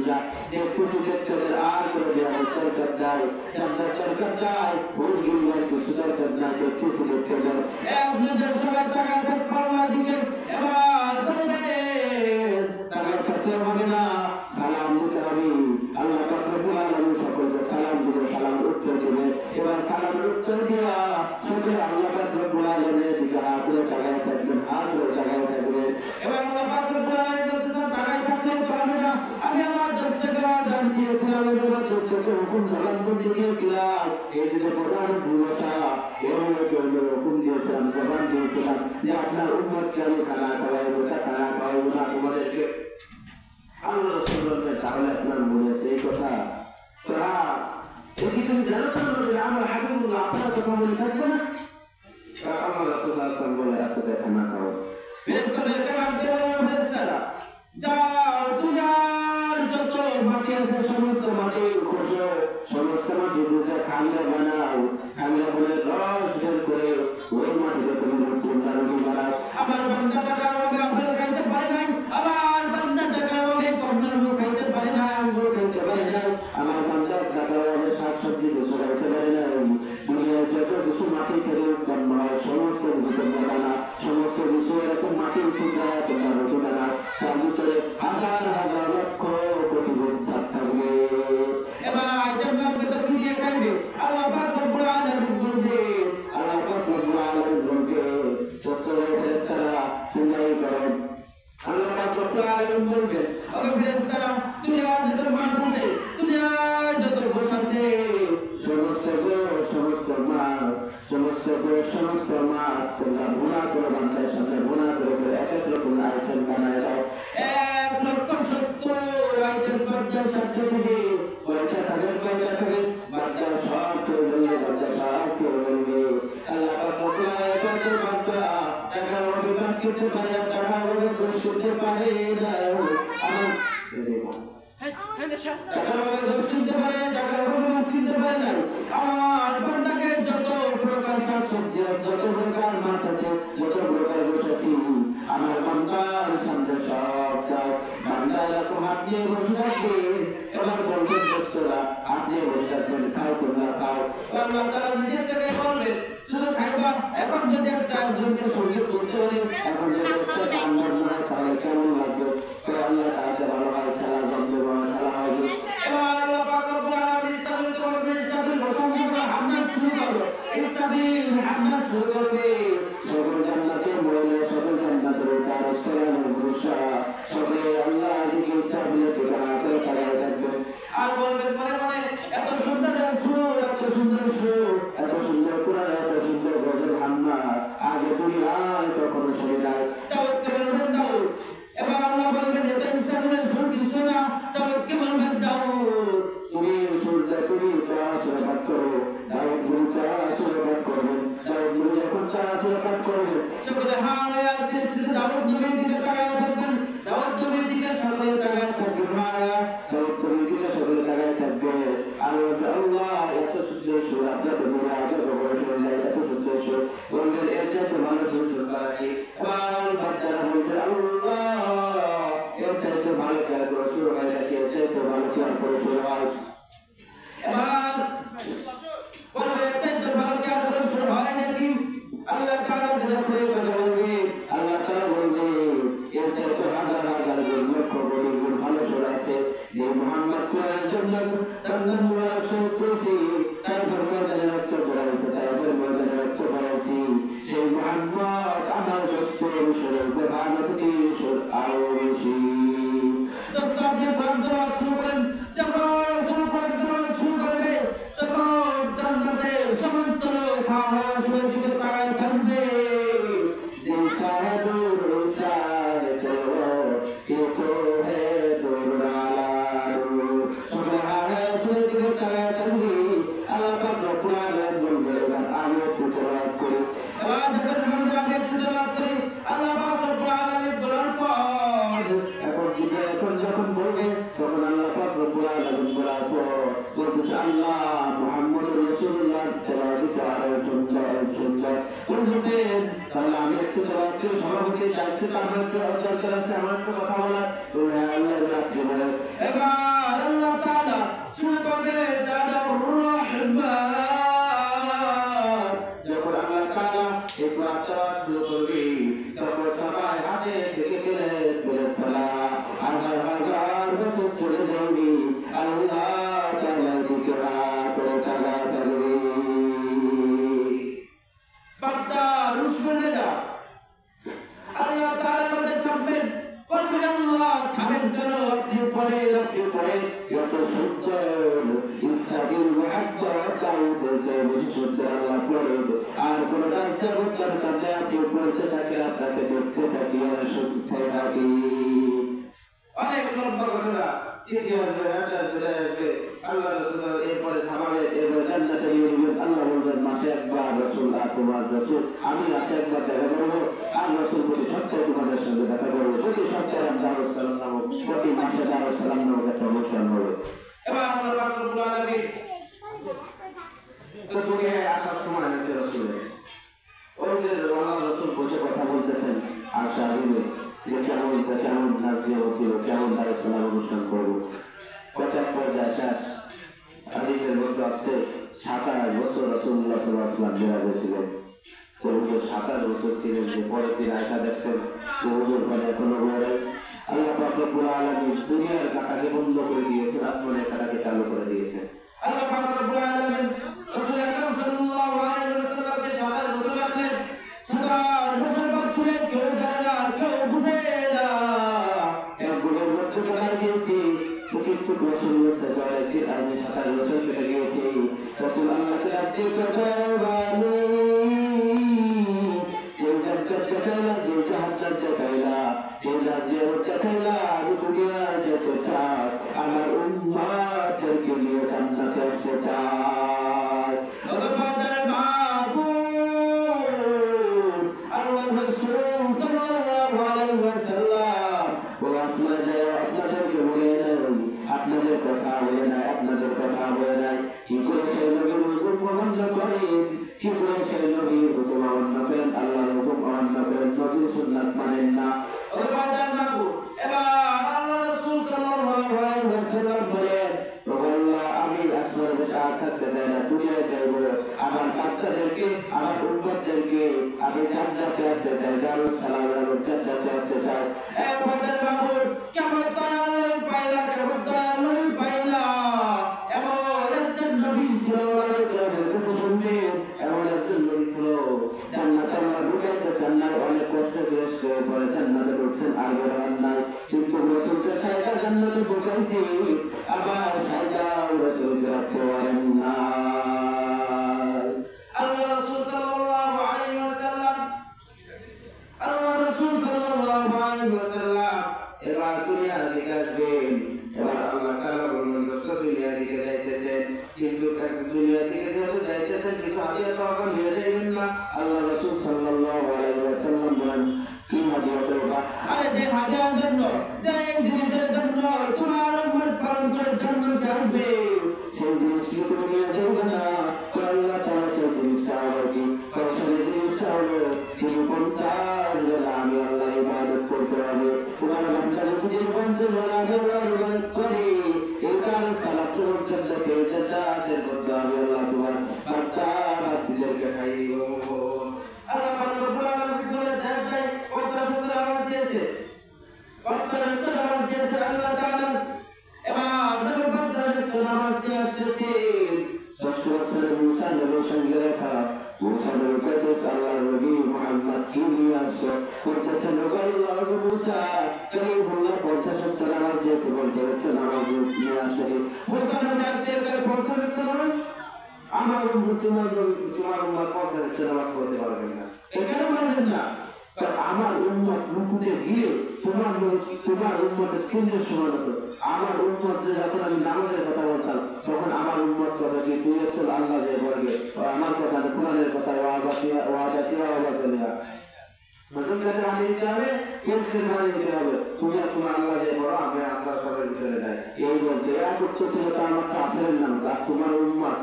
দেখতেছি দেখতে আর করে দেওয়া সরকার যায় চাঁদার সরকার যায় ভোট গিলবার কিছু দরকার না দেখতেছি দেখতে যাও এক নজর সবাই টাকা ফেক করবা দিকে এবার করবে টাকা থাকতে হবে না সালাম দিতে হবে আল্লাহ পাক রব্বুল আলামিন সকলকে সালাম দিবে সালাম উত্তর দিবে এবার সালাম উত্তর দিয়া সকলে আল্লাহ পাক রব্বুল আলামিনের দিকে হাত করে টাকায় থাকবেন হাত করে টাকায় থাকবে এবার আল্লাহ পাক রব্বুল আলামিন বলতেছেন টাকায় থাকলে তো হবে না আমি আমার 10 টাকা দান দিয়েছিলাম আমি আমার 10 টাকা হুকুম সালাম করে দিয়েছিলাম এই যে প্রধান ভূমিকা এর মধ্যে হুকুম দিয়েছিলাম প্রধান দিয়েছিলাম যে আপনার উম্মতকে আমি খানা খাওয়াবো খানা খাওয়াবো না তোমাদেরকে আল্লাহ রাসূলুল্লাহ তাআলা আপনার মনে সেই কথা তোরা যদি তুমি জানো যে আমার হাবিবুল্লাহ আপনার কথা মনে থাকবে না আমার রাসূলুল্লাহ সাল্লাল্লাহু আলাইহি ওয়াসাল্লাম বলে আসলে খানা খাও ফেরেশতাদেরকে ডাকতে বলে ফেরেশতারা যাও দুনিয়ার যত মাটি আছে সমস্ত মাটি খোঁজো সমস্ত মাটি বুঝে খাংলা বানাও খাংলা বলে রস বের করে ওই মাটিতে তুমি তোমরা রুটি বানাও আমার বান্দা টাকা হবে আপেল খাইতে পারে নাই আমার বান্দা টাকা হবে কমলার খাইতে পারে না আঙ্গুর খাইতে পারে না আমার বান্দা টাকা হবে শাকসবজি কিছু খাইতে পারে না দুনিয়ার যত কিছু মাটি ফেলে সমস্ত কিছু বানা সমস্ত কিছু এরকম মাটি উঠে যায় তোমরা রুটি বানাও তার ভিতরে হাজার হাজার লক্ষ কোটি ভোট থাকবে এবার জান্নাত ভেতর কি দিয়ে খাইবে আল্লাহ পাক রব্বুল আলামিন বলবে আল্লাহ পাক রব্বুল আলামিন বলবে দোস্তরা ফেরেশতারা তোমরাই করো আল্লাহ পাক রব্বুল আলামিন বলবে ওগো ফেরেশতারা দুনিয়ার যত মাছ আছে দুনিয়ার যত গোশ আছে সমস্ত মাছ তোমরা গুনাহ করে করতে পারে না, টাকার অভাবে ঘুষ করতে পারে না। টাকার অভাবে ঘুষ কিনতে পারে, টাকার অভাবে মাছ কিনতে পারে না। আমার বান্দাকে যত প্রকার শাকসবজি আছে, যত প্রকার মাছ আছে, যত প্রকার ঘুষ আছে, আমার বান্দার সামনে সব দাও। বান্দা এরকম হাত দিয়ে বসে থাকবে, এবার বলবেন দোস্তরা হাত দিয়ে বসে থাকবেন, খাও তোমরা খাও। আল্লাহ তাআলা নিজের থেকে বলবেন শুধু খাইবা। এখন যদি একটা একজনকে সঙ্গীত করতে পারে, এখন যদি একটা গান বাজনা তাহলে কেমন লাগবে? তো আল্লাহ তাআলা ভালো হয়, খেলা বন্ধ করে খেলা হবে। এবার আল্লাহ পাক রব্বুল আলামিন ইসলামের করবে, ইসলামের প্রশংসা করে হামদ শুরু করবে, ইসলামের হামদ শুরু করবে। সকল জান্নাতের মহিলা, সকল জান্নাতের কার সালামের ঘোষা, সকলে আল্লাহ জিকির ইসলামের ঠিকানা করে তাড়ায় থাকবে। আর বলবেন মনে মনে এত সুন্দর সুর, এত সুন্দর সুর, এত সুন্দর কোরআন, এত সুন্দর গজল হান্না আগে তুমি আর কখনো শুনে নাই। দাউদকে বলবেন দাউদ। এবার আল্লাহ বলবেন এত ইসলামের সুর কিছু না, দাউদকে বলবেন দাউদ তুমি সুরটা তুমি তাসরে পাঠ করো। দাউদ তুমি তাসরে পাঠ করবেন। দাউদ তুমি যখন তাসরে পাঠ করবেন, সকলে হাওয়ার দৃষ্টিতে দাউদ নবীর দিকে তাকায় থাকবেন। দাউদ নবীর দিকে সকলে তাকায় থাকবেন। দাউদ নবীর দিকে সকলে তাকায় থাকবে। আর আল্লাহ এত সুন্দর সুর আপনার তো মনে আগে খবর শুনলে এত সুন্দর সুর বলবেন এর চাইতে ভালো সুর শুনবার কি? এবার বাচ্চারা বলবে আল্লাহ এর চাইতে ভালো খেয়াল করে সুর হয় নাকি? এর চাইতে ভালো খেয়াল করে সুর হয়? এবার বলবে এর চাইতে ভালো খেয়াল করে সুর হয় নাকি? আল্লাহ তাআলা যখন এই কথা বলবে, আল্লাহ তাআলা বলবে এর চাইতে হাজার হাজার গুণ, লক্ষ কোটি গুণ ভালো সুর আছে। যে মুহাম্মদ কোরআনের জন্য তার মুবারক সুর করেছি, তার মর্যাদা রক্ত করেছে, তার মর্যাদা রক্ত করেছি। সেই মুহাম্মদ আমার দোস্তের সুরের প্রধানমন্ত্রী সুর আরো বেশি। দোস্ত আপনি প্রান্তবাদ শুরু করেন, যখন রাসূল প্রান্তবাদ শুরু করবে, তখন জান্নাতের সমস্ত লোক হাওয়া সুরের দিকে তাকায় থাকবে। যে সাহেবুর ইসার তো কে তো হে দুরালারু, সকলে হাওয়া সুরের দিকে তাকায় থাকবে। আল্লাহ পাক রব্বুল আলামিন বলবেন আমি একটু তেলাওয়াত করি। এবার যখন আমি একটু তেলাওয়াত করি, আল্লাহ পাক রব্বুল আলামিন বলার পর এখন যখন বলবে, তখন আল্লাহ পাক রব্বুল আলামিন বলার পর বলতেছে আল্লাহ মুহাম্মদুর রাসূলুল্লাহ তেলাওয়াত আরো সুন্দর বলতেছেন। তাহলে আমি একটু তেলাওয়াত করি, সভাপতির দায়িত্ব আমার একটু দরকার আছে, আমার একটু কথা বলা। আল্লাহ রাখতে বলে এবার আল্লাহ তাআলা শুরু করবে যখন আল্লাহ তাআলা এই প্রার্থনা শুরু করবে, তখন সবাই হাতে থেকে গেলে বলে ফেলা হাজার হাজার বছর চলে যাবে। আল্লাহ তাআলা দিকে করে তালা থাকবে। বান্দা রুশবে না, আল্লাহ তাআলা মাঝে থাকবেন, বলবেন আল্লাহ থামেন কেন? আপনি পড়েন কত সুন্দর ইসরাইল মুহাম্মদ দাউদের যে বেশি সুন্দর আল্লাহ পড়ে। আর কোন রাস্তা দরকার নেই, আপনি পড়তে থাকে, আপনাকে দেখতে থাকি আর শুনতে থাকি। অনেক লম্বা ঘটনা, চিঠি আসবে, আসবে, আল্লাহ রাসূল এরপরে থামাবে, এরপরে জান্নাতে নিয়ে যাবেন। আল্লাহ বলবেন মাসে একবার রাসূল আর তোমার রাসূল আমি মাসে একবার দেখা করবো, আর রাসূল প্রতি সপ্তাহে তোমাদের সঙ্গে দেখা করবো। প্রতি সপ্তাহে দারুস সালাম নামক, প্রতি মাসে দারুস সালাম নামক একটা অনুষ্ঠান হবে। এবার আল্লাহ পাক রব্বুল আলামিন তো তুমি আসার সময় আছে রাসূলের, ওই যে আল্লাহ রাসূল বসে কথা বলতেছেন আর সাহাবীরা যে কেমন নাচ দিয়ে হচ্ছিল, কেমন দারুস সালাম অনুষ্ঠান করবো। কত পর্যায়ে শেষ হাদিসের মধ্যে আসছে 27 বছর রাসূলুল্লাহ সাল্লাল্লাহু আলাইহি ওয়াসাল্লাম বেড়া গেছিলেন। তো হুজুর 27 বছর ছিলেন, যে পরের দিন আয়েশা দেখছেন যে হুজুর মানে এখনো বলে। আল্লাহ পাক রব্বুল আলামিন দুনিয়ার কাটাকে বন্ধ করে দিয়েছেন, আসমানের কাটাকে চালু করে দিয়েছেন। আল্লাহ পাক রব্বুল আলামিন রাসূল আকরাম সাল্লাল্লাহু আলাইহি ওয়াসাল্লামকে 27 বছর রাখলেন। 27 বছর পর তুলে কেউ জানে না, কেউ বুঝে না, এক গুণের মধ্যে কাটাই দিয়েছি। কিন্তু রাসূলুল্লাহ সাল্লাল্লাহু আলাইহি ওয়াসাল্লাম 27 বছর কেটে গিয়েছে। রাসূল আল্লাহকে রাতে কথা বলে, যে জান্নাত চাইলা, যে জাহান্নাম চাইলা, যে রাজ্যের চাইলা, দুনিয়ার যেতে চায়, আমার উম্মতকে নিয়ে জান্নাতে আসতে চায়। আমাদের মাবুদ আল্লাহ রাসূল সাল্লাল্লাহু করেন, আল্লাহর হুকুম অমান্য করেন, নবীর সুন্নাত মানেন না। এবার আল্লাহ রাসূল সাল্লাল্লাহু আলাইহি ওয়াসাল্লাম বলেন, আল্লাহ আমি আসমানে বসে আর থাকতে চাই না, দুনিয়ায় যাইব। আমার বাচ্চাদেরকে, আমার উম্মতদেরকে আমি জান্নাতে আনতে চাই, দারুস সালামের জান্নাতে আনতে চাই। আমাদের বাবু কেমন দয়ালু পাইলা, কেমন দয়ালু পাইলা। এমন একজন নবী সাল্লাল্লাহু আলাইহি ওয়াসাল্লামের কাছে শুনবেন, এমন একজন নবী হলো জান্নাতে আল্লাহ ঢুকাইতে চান না, অনেক কষ্ট বেশ করে পরে জান্নাতে ঢুকছেন, আর বেরোবার নাই। কিন্তু রাসূলকে সাইদা জান্নাতে ঢুকাইছি, আবার সাইদা রাসূলকে রাখতে পারেন না। আল্লাহ রাসূল সাল্লাল্লাহু আলাইহি ওয়াসাল্লাম, আল্লাহ রাসূল সাল্লাল্লাহু আলাইহি ওয়াসাল্লাম এবার দুনিয়া থেকে আসবেন। এবার আল্লাহ তাআলা বললেন রাসূল দুনিয়া থেকে যাইতেছেন, কিন্তু দুনিয়া থেকে যখন যাইতেছেন কিন্তু হাদিয়া তো আপনার নিয়ে যাবেন না। আল্লাহ রাসূল সাল্লাল্লাহু আলাইহি ওয়াসাল্লাম বলেন কি হাদিয়া দেবা? আরে যে হাদিয়ার জন্য, যে জিনিসের জন্য তোমার উম্মত পালন করে জান্নাতে আসবে, সেই জিনিস কি তুমি নিয়ে যাবে না? আল্লাহ তাআলা সেই জিনিসটা হবে কি? সেই জিনিসটা হলো তুমি 50 বেলা আমি আল্লাহ ইবাদত করতে হবে। তোমার বান্দা যদি 50 বেলা ইবাদত করে, এই কারণে সালাত পর্যন্ত পেয়েটা আদের করতে হবে। আল্লাহ তোমার বান্দা বান্দাদেরকে খাইয়ে আল্লাহ বান্দা কোরআন বলে দেয় 50 আওয়াজ দিয়েছে, 50 আওয়াজ দিয়েছে আল্লাহ তাআলা। এবার নবী 50 আওয়াজ দিয়ে আসছে। 6 বছরের মুসা নবীর সঙ্গে দেখা, মুসা নবী কইতেছে আল্লাহর নবী মুহাম্মদ কি নিয়ে আসছো? কইতেছে আল্লাহর মুসা কারীমুল্লাহ 50 আওয়াজ দিয়েছে, 50 আওয়াজ নিয়ে আসছে। মুসা নবী ডাকতে 50 আওয়াজ আমার উম্মত তোমার উম্মত 50 আওয়াজ করতে পারবে না। কেন পারবেন না? আমার উম্মত রুকুতে গিয়ে তোমার উম্মতের কেন্দ্রের সমান হতো। আমার উম্মত যখন আমি নামাজের কথা বলতাম, তখন আমার উম্মত কথা কি তুই একটু আল্লাহ যে বলবে, আমার কথা কোরআনের কথা তুমি তোমার আল্লাহ যে বড়, আমি আপনার সবার ভিতরে যাই এই বলতে করতেছিল। তো আমার কাছের নাম আর তোমার উম্মত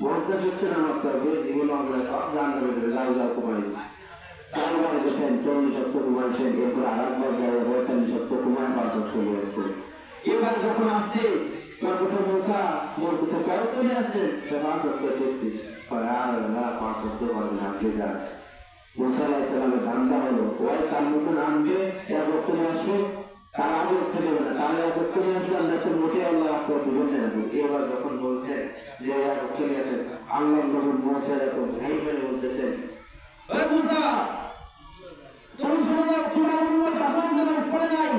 50 নামাজ করবে, এগুলো আমরা সব জানতে পেরে যাও যাও তোমার 40 কুমাইছেন, এরপর আরেকবার যাবে 45 কুমায় 5 চলে আসছে। এবার যখন আসছে মুসা মোর কোথাও কয়েক করে আসছে 5 দেখছি, আর না 5 পারবেন আপনি যান। মুসা আলাইহিস সালামের ধান্দা হলো ওই তার মতন আনবে, এক করে আসবে, তার আগে উঠতে না, তাহলে এক করে আসবে, আল্লাহ তো মোটে আল্লাহ আপনার দুজন নেবে। এবার যখন বলছে যে এক করে আসে, আল্লাহ নবী মুসা এরকম ভাই ভাই বলতেছেন, ওই মুসা তুমি শোনো, তোমার উম্মত আসর নামাজ পড়ে নাই,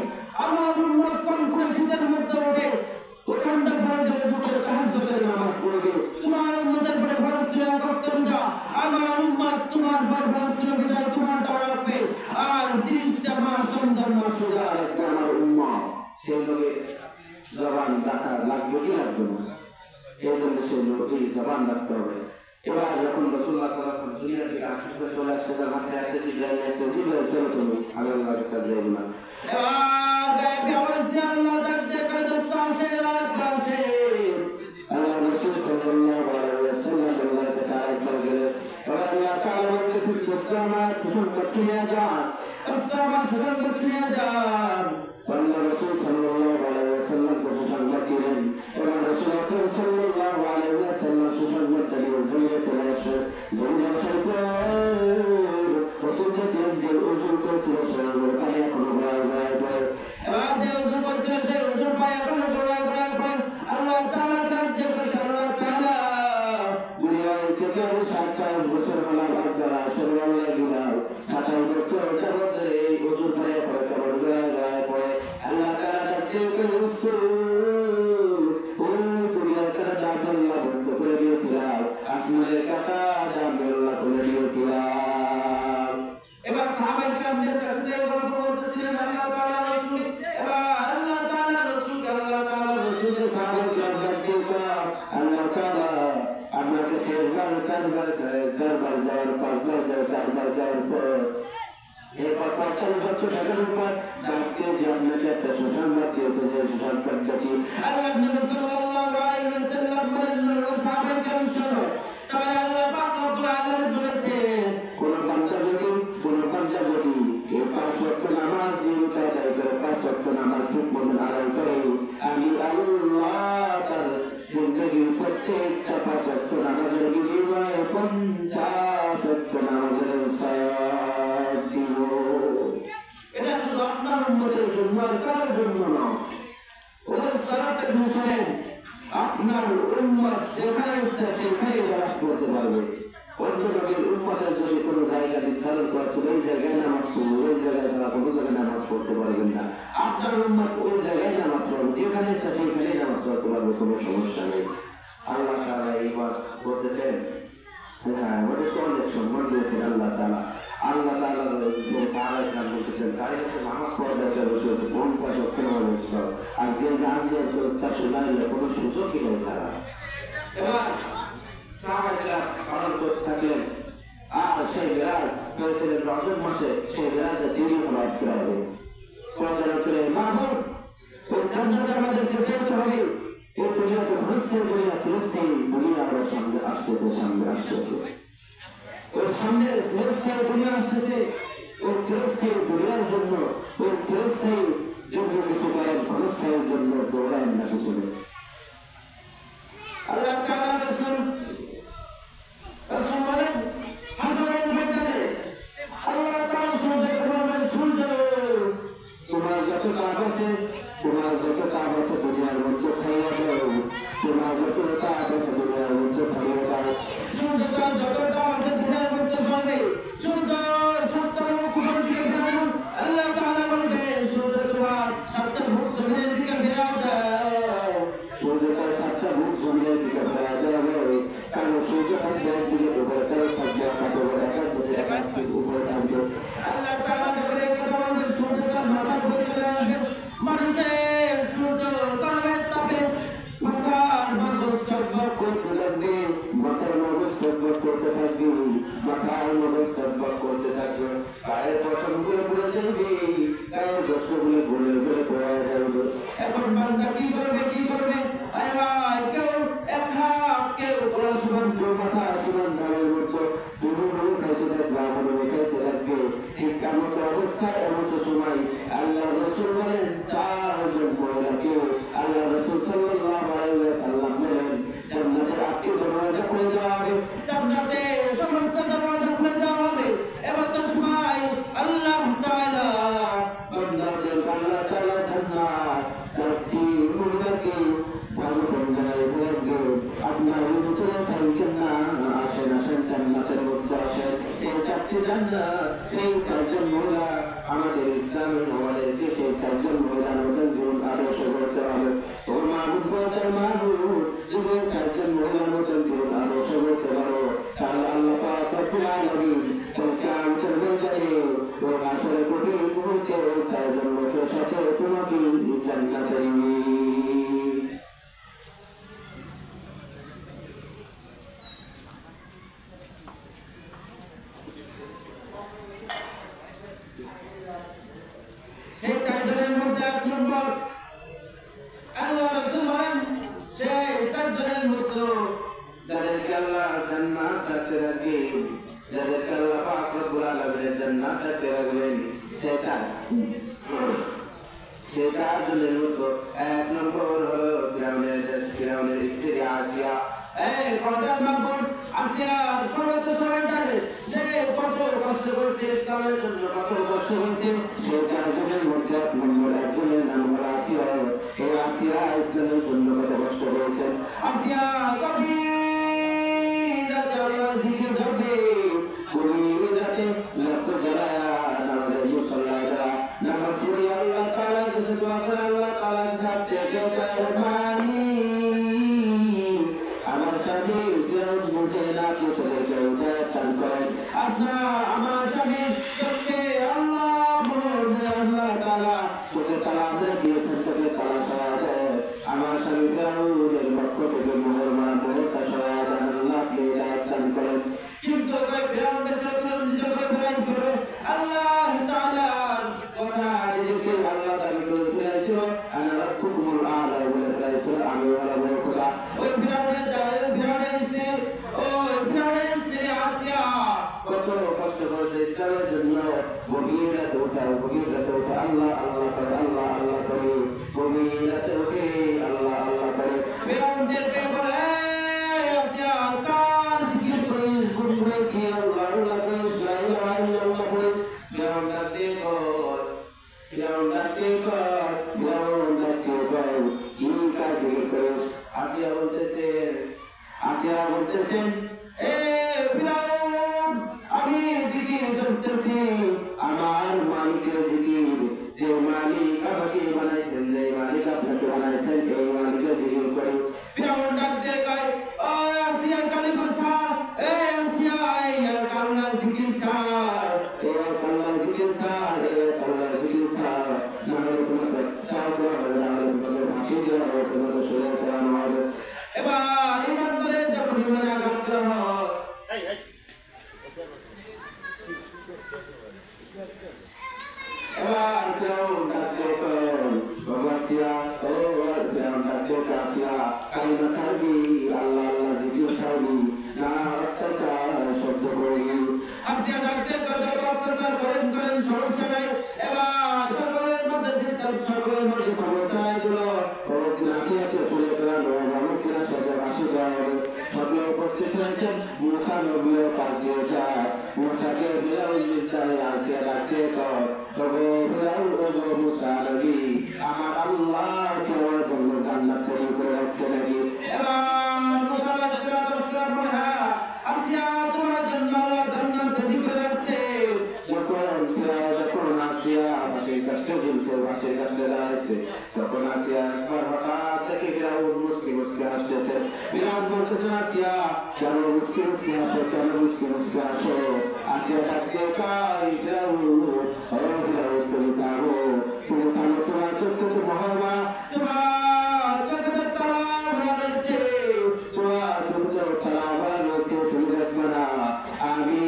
আমার উম্মত কোন কোন শীতের মধ্যে ওঠে ওখানটা পড়ে ওজু তাহাজ্জুদের নামাজ পড়বে। তোমার উম্মতের পরে ফরজ সিয়াম করতে যা, আমার উম্মত তোমার পর ফরজ সিয়াম বিদায় তোমারটা রাখবে। আর 30টা মাস রমজান মাস রোজা রাখবে আমার উম্মত। সেই লোকে জবান রাখা লাগবে কি লাগবে না? এই জন্য সেই লোকে জবান রাখতে হবে। এবার যখন রাসূলুল্লাহ সাল্লাল্লাহু আলাইহি ওয়াসাল্লাম দুনিয়া থেকে আসতে চলে আসছে, তার মাথায় একটা জিব্রাইল এসে জিব্রাইল চলো তুমি আল্লাহর কাছে যাইব না। এবার গায়েবে আওয়াজ দিয়ে আল্লাহ ডাকতে কয় দোস্ত আসে আসে। আল্লাহ রাসূল সাল্লাল্লাহু আলাইহি ওয়াসাল্লাম আল্লাহর কাছে আরেকবার গেলেন। আল্লাহ তাআলা বলতেছেন দোস্ত আমার সুসংবাদ শুনিয়ে যান, দোস্ত আমার সুসংবাদ শুনিয়ে যান। আল্লাহ রাসূল সাল্লাল্লাহু আলাইহি ওয়াসাল্লাম সুসংবাদ দিলেন। এবার রাসূল আকরাম সাল্লাল্লাহু আলাইহি ওয়াসাল্লাম সুসংবাদ দিলেন, জমিয়ে চলে আসে, জমিয়ে আসার পর রাসূলকে দিয়ে ওযু করছিল, শরীরে পানি এখনো গড়ায় পড়ে। এবার যে ওযু করছিল সেই ওযুর পানি এখনো গড়ায় পড়ে। আল্লাহ তাআলা ডাক দিয়ে বলে, আল্লাহ তাআলা দুনিয়ায় থেকে 27 বছর হলো আপনারা আসলে আল্লাহ দিলাম, 27 বছর যাবত এই ওযুর পানি পড়ে গড়ায় পড়ে। আল্লাহ তাআলা ডাক দিয়ে বলে, আসমানের কথা জানলা খুলে দিয়েছিলাম। এবার সাহাবায়ে কিরামদের কাছে এই গল্প বলতেছিলেন আল্লাহ তাআলা রাসূল। এবার আল্লাহ তাআলা রাসূল সাহাবায়ে কিরামদের দিকে আল্লাহ তাআলা আপনাকে চারবার যাওয়ার 5বার যাওয়ার পর এরপর 45 বছর থাকার পর ডাকতে যে আপনাকে একটা সুসংবাদ দিয়েছে, যে সুসংবাদটা কি? আল্লাহ নবী সাল্লাল্লাহু আলাইহি ওয়াসাল্লাম বলেন, সাহাবায়ে কিরাম শোনো, তাহলে আল্লাহ পাক রব্বুল আলামিন বলেছেন কোন বান্দা যদি হুকুম আদায় করে আমি আল্লাহ তার জিন্দগির প্রত্যেকটা 5 ওয়াক্ত নামাজের বিনিময়ে 50 ওয়াক্ত নামাজের সওয়াব দিব। এটা শুধু আপনার উম্মতের জন্য আর কারোর জন্য না। ওদের সারাটা শুনেন, আপনার উম্মত যেখানে ইচ্ছা সেখানে নামাজ পড়তে পারবে। অন্য নবীর উম্মতের যদি কোনো জায়গা নির্ধারণ করছে ওই জায়গায় নামাজ পড়বে, ওই জায়গায় ছাড়া কোনো জায়গায় নামাজ পড়তে পারবেন না। আপনার উম্মত ওই জায়গায় নামাজ পড়বে, যেখানে ইচ্ছা সেখানেই নামাজ পড়তে পারবে, কোনো সমস্যা নেই। আল্লাহ তাআলা এইবার বলতেছেন, হ্যাঁ ওটা তো অনেক সম্মান দিয়েছেন আল্লাহ তাআলা। আল্লাহ তাআলা বলতেছেন তাই নামাজ পড়া দরকার বসে 50 ওয়াক্ত নামাজ পড়ো, আর যে গান দিয়ে তার শোনা কোনো সুযোগই নেই ছাড়া। এবার সাহাবারা পালন করতে থাকলেন, আর সেই বিরাট করেছিলেন রজব মাসে, সেই বিরাটে দেরি নামাজ করা হবে। পড়াশোনা করে মাহবুব ওই জান্নাতে আমাদেরকে যেতে হবে। এই দুনিয়া তো ফিলিস্তিন দুনিয়া আমার সামনে আসতেছে ওই সামনে ফিলিস্তিন দুনিয়া আসতেছে। ওই ফিলিস্তিন দুনিয়ার জন্য, ওই ফিলিস্তিন যুদ্ধ কিছু করেন মানুষের জন্য দৌড়ান না পিছনে। আল্লাহ তাআলা রাসূল বলেন হাসানের ময়দানে আল্লাহ তাআলা সূর্য তোমার যত কাজ আছে দুনিয়ার মধ্যে খাইয়া দাও, তোমার যত কাজ আছে দুনিয়ার মধ্যে খাইয়া দাও। সূর্য তার যত কাজ আছে দুনিয়ার মধ্যে চলবে। সূর্য 7টা মুখ দিকে ফেরানো, আল্লাহ তাআলা বলবেন সূর্য তোমার 7টা মুখ জমিনের দিকে ফেরাও দাও। সূর্য তার 7টা মুখ জমিনের দিকে ফেরাও দাও, কারণ সূর্য তার দিকে উপরে থাকবে, একার উপরে থাকবে। আল্লাহ তাআলা যখন এই কথা বলবেন সূর্য তার মাথার উপরে চলে আসবে। মানুষের সূর্য গরমের তাপে মাথার মগজ টকবক করতে থাকবে, মাথার মগজ টকবক করতে থাকবে, মাথার মগজ টকবক করতে থাকবে। গায়ের পশমগুলো পুড়ে যাবে, গায়ের গোশতগুলো গলে গলে পড়ে যাবে। এখন বান্দা কি করবে? আয় হায়, কেউ এক হাত, কেউ গলা সমান, কেউ মাথা সমান গায়ের মতো দুটো খাইতে থাকবে, আমাদের খাইতে থাকবে। ঠিক এমন অবস্থায় এমন সময় আল্লাহ রাসূল বলেন 4 জন মহিলাকে আল্লাহ রাসূল সাল্লাল্লাহু আলাইহি ওয়াসাল্লাম বলেন জান্নাতের 8টি দরজা খুলে দেওয়া হবে, জান্নাতের সমস্ত দরজা খুলে দেওয়া হবে। এবার তো সময় আল্লাহ তাআলা বান্দাদের আল্লাহ তাআলা জান্নাত 4টি মহিলাকে ভালো জায়গায় বলবে আপনার ভিতরে থাকেন না, আসেন জান্নাতের মধ্যে আসেন। সেই 4টি জান্নাত, সেই 4 জন মহিলা আমাদের ইসলামের আমাদেরকে সেই 4 জন মহিলার মতন জীবন আদর্শ করতে হবে। ও মাহবুব বলতেন মাহবুব যদি 4 জন মহিলার মতন জীবন আদর্শ করতে পারো তাহলে আল্লাহ পাক রব্বুল আলামিন কিয়ামতের ময়দানে ও হাসরের কঠিন মুহূর্তে ওই 4 জন লোকের সাথে তোমাকে জান্নাতে নিয়ে সেই 4 জনের মধ্যে 1 নম্বর আল্লাহ রাসূল বলেন সেই 4 জনের মধ্যে যাদেরকে আল্লাহ জান্নাতে রাখবেন, যাদেরকে আল্লাহ পাক রব্বুল আলামিন জান্নাতে রাখবেন, সেই 4 জনের মধ্যে 1 নম্বর হলো ফিরাউনের স্ত্রী আসিয়া। এই কথা মাহবুব আসিয়ার খবর তো সবাই জানে, সে কত কষ্ট করছে ইসলামের জন্য, কত কষ্ট করছে। সেই 4 জনের মধ্যে 1 নম্বর একজনের নাম হলো আসিয়া। এই আসিয়া ইসলামের জন্য কত কষ্ট করেছে। আসিয়া গভীর রাতে আল্লাহর জিকির করবে, গভীর রাতে লক্ষ্য জ্বালায়া নামাজের মুসল্লায় যারা নামাজ পড়ে আল্লাহ তাআলার কাছে দোয়া করে, আল্লাহ তাআলার কাছে মেহরবানি আমার স্বামী ফিরাউন বলছে না আপনি চলে কেউ টান করেন আপনার আমার স্বামী চোখে আল্লাহ তাআলা চোখে তালা আমরা দিয়েছেন, চোখে তালা সরা যায়। আমার স্বামী ফিরাউনের পক্ষ থেকে মোহর মারা মোহরটা সরা যান, আল্লাহ আপনি টান করেন। কিন্তু ফিরাউন বেচারা নিজে করে ফেরাইছিল, আল্লাহ তাআলার কথা নিজেকে আল্লাহ তাআলা করে ফেরাইছিল, আনা রাব্বুকুমুল আ'লা বলে ফেরাইছিল, আমি ওরা বড় কথা। ওই ফিরাউনের স্ত্রী আসিয়া কত কষ্ট করেছে ইসলামের জন্য, গভীর রাতে ওঠা আল্লাহ আল্লাহ করে আল্লাহ আল্লাহ করে গভীর রাতে উঠে আল্লাহ আল্লাহ করে ফেরাউনদেরকে বলে আসিয়া কার জিকির করে ঘুরে কি আল্লাহ আল্লাহ করে লা ইলাহা ইল্লাল্লাহ করে ফেরাউন ডাকতে কর ফেরাউন ডাকতে কর ফেরাউন ডাকতে কর কি কাজ জিকির করে আসিয়া বলতেছেন এ ফেরাউন আমি জিকির করতেছি আমার মালিকের জিকির যে মালিক আমাকে বানাইছেন যে মালিক আপনাকে বানাইছেন এই মালিকের জিকির করে ফেরাউন ডাকতে কয় ও আসিয়া কালিমা ছাড় এ আসিয়া এই কারণা জিকির ছাড় এ কারণা জিকির ছাড় এ কারণা জিকির ছাড় না হলে তোমাকে ছাড় দেওয়া হবে না হলে তোমাকে ফাঁসি দেওয়া হবে তোমাকে সরে দেওয়া হবে এবার ইমান করে যখন ইমানে আঘাত করা হয় এবার ফেরাউন ডাকতে কয় বাবাসিয়া ও ফেরাউন ডাকতে কাসিয়া কালিমা ছাড়বি আল্লাহ আল্লাহ জিকির ছাড়বি না অত্যাচার শব্দ করবি আসিয়া ডাকতে কয় অত্যাচার করেন সমস্যা নাই এবার সকলের মধ্যে সিদ্ধান্ত সকলের মধ্যে সমস্যা দিল পরদিন আসিয়াকে শুনে ফেরানো আমার কিনা সাথে আসি দেওয়া হবে সকলে উপস্থিত হয়েছেন মুসা নবীও পাশ দিয়ে যায় মুসাকে ফেরাউন জিজ্ঞাসা আসিয়া ডাকতে কয় মুসা নবী আমার আল্লাহ তোমার জন্য জান্নাত তৈরি করে রাখছে নাকি এবার মুসা আলাইহিস সালাম বলে হ্যাঁ আসিয়া তোমার জন্য আল্লাহ জান্নাত তৈরি করে রাখছে যখন আসিয়া বাসের কাছে ঝুলছে বাসের কাছে দাঁড়াইছে তখন আসিয়া একবার হঠাৎ দেখে ফেরাউন মুসকি মুসকি হাসতেছে ফেরাউন বলতেছে আসিয়া কেন মুসকি মুসকি হাসো কেন মুসকি মুসকি হাসো আসিয়া ডাকতে কয় ফেরাউন তুমি থামো তোমার চোখে তো মহামা তোমার চোখে তো তারা ভরা রয়েছে তোমার চোখে তো তারা ভরা রয়েছে তুমি দেখবে না আমি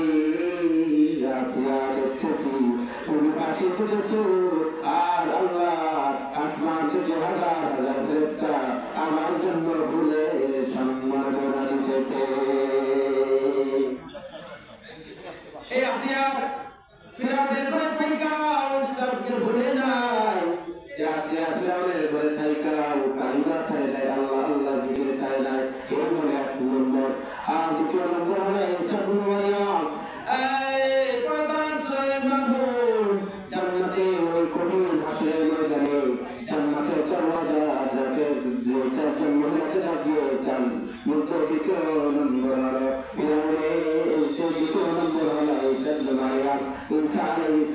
আসিয়া দেখতেছি তুমি পাশে তুলেছো আর আল্লাহ আসমান থেকে হাজার হাজার ফেরেশতা আমার জন্য ভুলে সম্মাননা দিতেছে এই আসিয়া ফেরাউনের ঘরে থাইকা ইসলামকে ভুলে নাই আসিয়া ফেরাউনের ঘরে থাইকা কালিমা ছাড়ে নাই আল্লাহ আল্লাহ জিকির ছাড়ে নাই এই বলে এক নম্বর আর দ্বিতীয় নম্বর হলো ঈসা ইবনে মারইয়াম এই পরদানের মাগুর জান্নাতে ওই কঠিন হাসরের ময়দানে জান্নাতের দরওয়াজা যাকে যে চারজন মহিলাকে ডাকিয়ে দেন মধ্যে দ্বিতীয় নম্বর হলো ফেরাউনের দ্বিতীয় নম্বর হলো ঈসা ইবনে মারইয়াম ঈসা আলাইহিস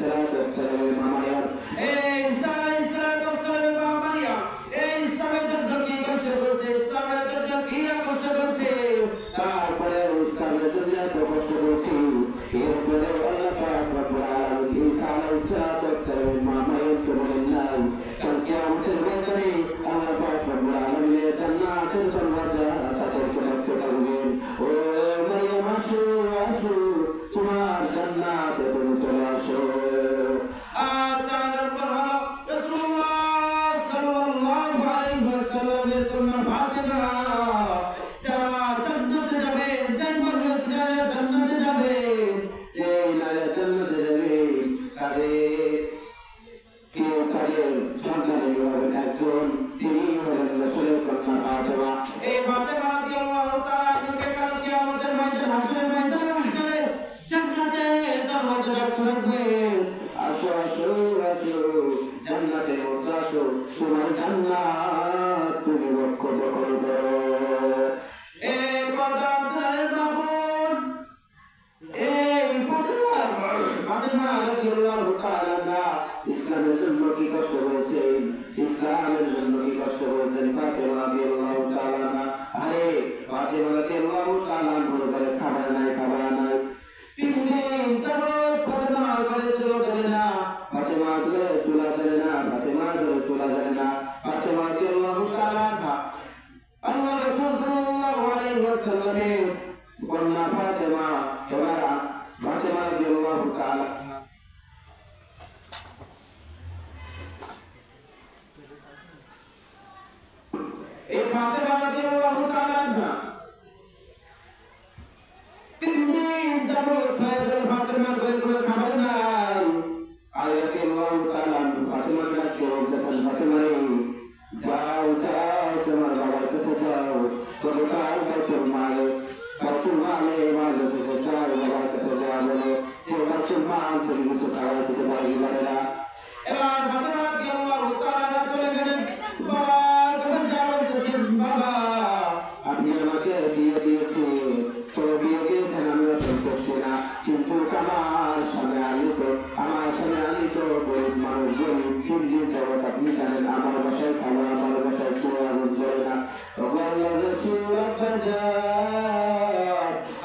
সালামের মা মারইয়াম এই ঈসা আলাইহিস সালামের মা মারইয়াম এই ইসলামের জন্য কি কষ্ট করেছে ইসলামের জন্য কি না কষ্ট করেছে তারপরে ইসলামের জন্য এত কষ্ট করেছে এরপরে আল্লাহ পাক রব্বুল আলামিন ঈসা আলাইহিস সালামের মা মারইয়ামকে বলেন নাই কাল কিয়ামতের ময়দানে আল্লাহ পাক রব্বুল আলামিন জান্নাতের দরওয়াজা তাদেরকে ডাকতে থাকবেন ও মারইয়াম আসো আসো তোমার জান্নাতে তুমি চলে আসো আর চার নম্বর হলো রাসূলুল্লাহ সাল্লাল্লাহু আলাইহি ওয়াসাল্লামের কন্যা ফাতেমা যারা জান্নাতে যাবে যে মহিলা জান্নাতে যাবে যে নারী জান্নাতে যাবে তাদের সন্তানের হবেন একজন তিনি হলেন রাসূলের কন্যা ফাতেমা এই ফাতেমা রাদিয়াল্লাহু তাআলা আনহাকে কাল কিয়ামতের ময়দানে হাসরের ময়দানে জান্নাতে দরওয়াজা খুলবে আসো আসো আসো জান্নাতে মধ্যে আসো তোমার জান্নাত তুমি রক্ষা দখল করো এই পরদানের মাগুর এই ফাতেমা রাদিয়াল্লাহু তাআলা ইসলামের জন্য কি কষ্ট করেছেন ইসলামের জন্য কি কষ্ট করেছেন ফাতেমা রাদিয়াল্লাহু তাআলা আরে ফাতেমা রাদিয়াল্লাহু তাআলা বলে খাবার নাই 3 দিন যাবত ফাতেমা ঘরে চলে না ফাতেমা ঘরে চলে না ফাতেমা ঘরে চলে না ফাতেমা রাদিয়াল্লাহু তাআলা আল্লাহ রাসূল সাল্লাল্লাহু আলাইহি ওয়াসাল্লামের কন্যা ফাতেমা রাদিয়াল্লাহু তাআলা এই ফাতেমা রাদিয়াল্লাহু তাআলা 3 দিন যাবত ফাতেমা ঘরে কোনো খাবার নাই আল্লাহ রাদিয়াল্লাহু তাআলা তিন দিন যাবত আপনি জানেন আমার বাসায় খাওয়া আমার বাসায় কোনো আগুন জ্বলে না। আল্লাহ রাসূল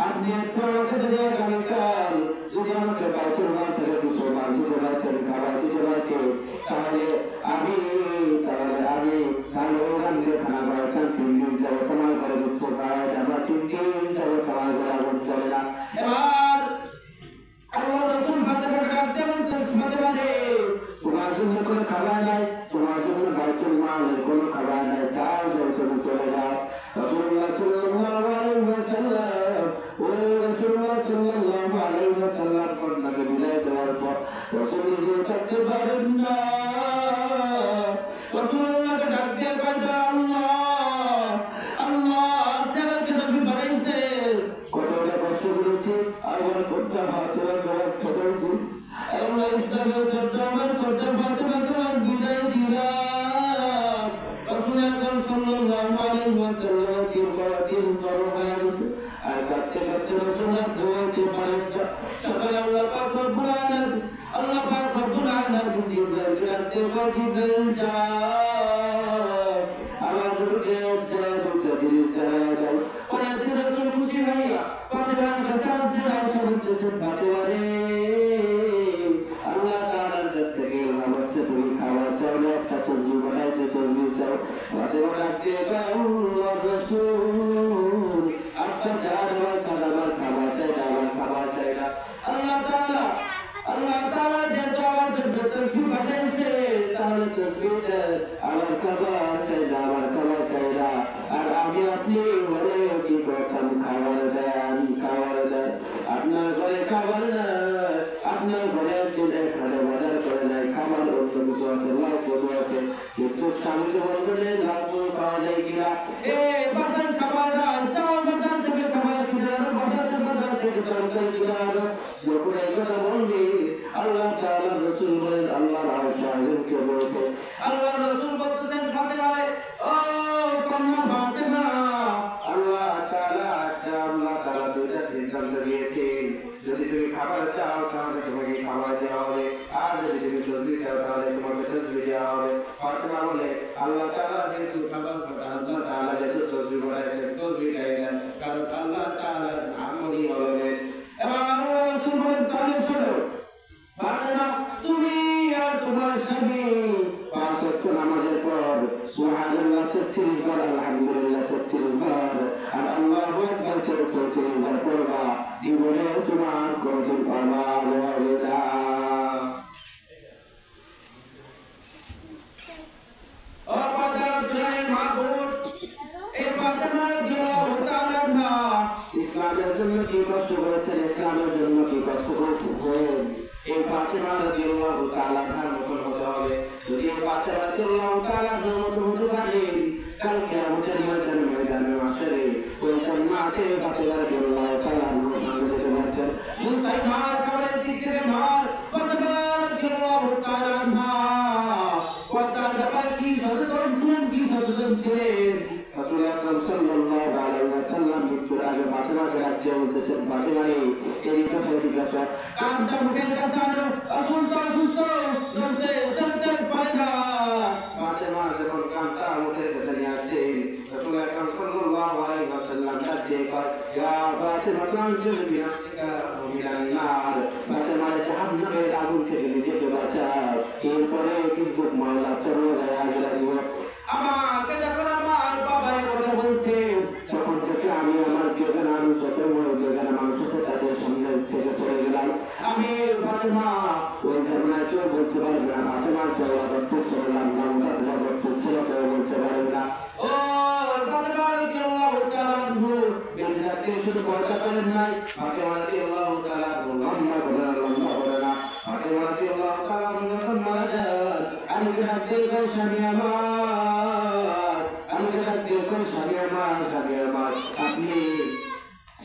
আপনি একটু আমাকে যদি আগামীকাল যদি আমাকে বাইতুল মাল থেকে কিছু মাল দিতে পারতেন, খাবার দিতে পারতেন, তাহলে আমি ওইখান থেকে খানা বানাতাম। 3 দিন যাবত আমার ঘরে দিচ্ছে ভাই, আমরা 3 দিন যাবত আমার ঘরে আগুন জ্বলে না। এবার আল্লাহ রাসূল ফাতেমাকে ডাকতে বলতেন, ফাতেমা রে, তোমার জন্য কোনো খাবার নাই, তোমার জন্য বাইতুল মালের কোনো খাবার নাই, যাও যাও তুমি চলে যাও। রাসূলুল্লাহ সাল্লাল্লাহু আলাইহি ওয়াসাল্লাম রাসূলুল্লাহ সাল্লাল্লাহু আলাইহি ওয়াসাল্লাম কন্যাকে বিদায় দেওয়ার পর রাসূল নিজে থাকতে পারেন না। রাসূলুল্লাহকে ডাক দিয়ে কয়, আল্লাহ আল্লাহ আপনি আমাকে নবী বানাইছেন, কতটা কষ্ট করেছি, আমার কোনটা ফাতেমাকে কষ্ট করেছি, আল্লাহ ইসলামের জন্য আমার কোনটা ফাতেমাকে বিদায় দিলাম। রাসূল আকরাম সাল্লাল্লাহু আলাইহি ওয়াসাল্লাম দিন বড় হয়ে গেছে, আর কাঁদতে কাঁদতে রাসূলুল্লাহ ধোয়াইতে পারেন না। সকালে আল্লাহ পাক রব্বুল আলামিন জিবরাইল ডাকতে বলেন, জিবরাইল যাও আমার নবীকে দুটো জিনিস জানায় দাও। পরে একদিন রাসূল খুশি হইয়া ফাতেমার কাছে আসছেন, আয়েশা বলতেছেন, ফাতেমা রে, আল্লাহ তাআলার কাছ থেকে অবশ্য তুমি খাবার চাইলে একটা তসবিহ বানাইতে তসবিহ চাও। ফাতেমা ডাকতে কয়, আল্লাহর রাসূল আপনার যার আমার খাবার চাই না, আমার খাবার চাই না। আল্লাহ তাআলা যেহেতু আমার জন্য তসবিহ পাঠাইছে, তাহলে তসবিহটা আমার খাবার চাই না, আমার খাবার চাই না। আর আমি আপনি ঘরে কি করতাম, খাবার দেন খাবার দেন, আপনার ঘরে খাবার না, আপনার ঘরে ঘরে বাজার করে নাই, খাবার অন্য কিছু আছে, লাভ কত আছে, কিন্তু স্বামীকে বলতে লাভ পাওয়া যায় কিনা, বাসায় খাবার নাই, চাল বাজার থেকে খাবার কিনে আনো, বাজার থেকে তরকারি কিনে আনো। যখন এই কথা বলবি আল্লাহ তাআলা রাসূল বলেন, আল্লাহ আয়েশাকে বলতে, আল্লাহ রাসূল বলতেছেন, ফাতেমা রে, ও কন্যা ফাতেমা, আল্লাহ তাআলা দুইটা সিদ্ধান্ত দিয়েছেন, যদি তুমি খাবার চাও তাহলে তোমাকে খাবার দেওয়া হবে, আর যদি তুমি তসবিহ চাও তাহলে তোমাকে তসবিহ দেওয়া হবে। ফাতেমা বলে, আল্লাহ তাআলা যেহেতু খাবার আল্লাহ তাআলা যেহেতু তসবিহ বলেছেন, তসবিহটাই দেন, কারণ আল্লাহ তাআলার আমলই হবে। এবার আল্লাহ রাসূল বলেন, তাহলে শোনো ফাতেমা, তুমি আর তোমার স্বামী 5 ওয়াক্ত নামাজের পর সুবহানাল্লাহ 33 বার, আলহামদুলিল্লাহ 33 বার, আর আল্লাহু আকবার 33 বার পড়বা, জীবনে তোমার কোনদিন পাওয়া হবে না। ও ফাতেমা তুমি মাহবুব, এই ফাতেমা রাদিয়াল্লাহু তাআলা আনহা ইসলামের জন্য কি কষ্ট করেছেন, ইসলামের জন্য কি কষ্ট করেছেন, এই ফাতেমা রাদিয়াল্লাহু তাআলা আনহার মতো হতে হবে। যদি এই ফাতেমা রাদিয়াল্লাহু তাআলা আনহার মতো হতে পারেন, কাল কিয়ামতের ময়দানে মাশারে ওই জান্নাতে ফাতেমা রাদিয়াল্লাহু তাআলা আনহার সঙ্গে যেতে পারতেন। শুধু তাই নয়, খাবারের দিক থেকে নয়, ফাতেমা রাদিয়াল্লাহু তাআলা আনহা পর্দার ব্যাপারে কি সচেতন ছিলেন, কি সচেতন ছিলেন। রাসূল আকরাম সাল্লাল্লাহু আলাইহি ওয়াসাল্লাম মৃত্যুর আগে ফাতেমাকে ডাকতে বলতেছেন, ফাতেমা রে, এদিকে এদিকে কানটা মুখের কাছে আনো, রাসূল তো অসুস্থ, নড়তে চলতে পারে না। ফাতেমা যখন কানটা মুখের কাছে নিয়ে আসছেন, রাসূল আকরাম সাল্লাল্লাহু আলাইহি ওয়াসাল্লাম ডাকতে কয়, ইয়া ফাতেমা আনজিল বিনাফসিকা ওয়া মিনান নার, ফাতেমা জাহান্নামের আগুন থেকে নিজেকে বাঁচাও, এরপরে কিন্তু মাওলা তোমার আজরা দিব। আমাকে যখন আমার বাবা এই কথা বলছে, তখন থেকে আমি আমার যেখানে আমি সাথে যেখানে মানুষের সাথে তাদের সামনে থেকে চলে গেলাম। আমি ফাতেমা ওই জামানায় কেউ বলতে পারবে না, ফাতেমার চলা করতে চললাম, নামটা করতে ছিল, কেউ বলতে পারবে না। ও ফাতেমা রাদিয়াল্লাহু তাআলা আনহু বেঁচে থাকতে শুধু পর্দা করেন নাই, ফাতেমা রাদিয়াল্লাহু তাআলা লম্বা করে না, ফাতেমা রাদিয়াল্লাহু তাআলা যখন মারা যান, আলীকে ডাকতে কয়, স্বামী আমার, আলীকে ডাকতে কয়, স্বামী আমার, স্বামী আমার, আপনি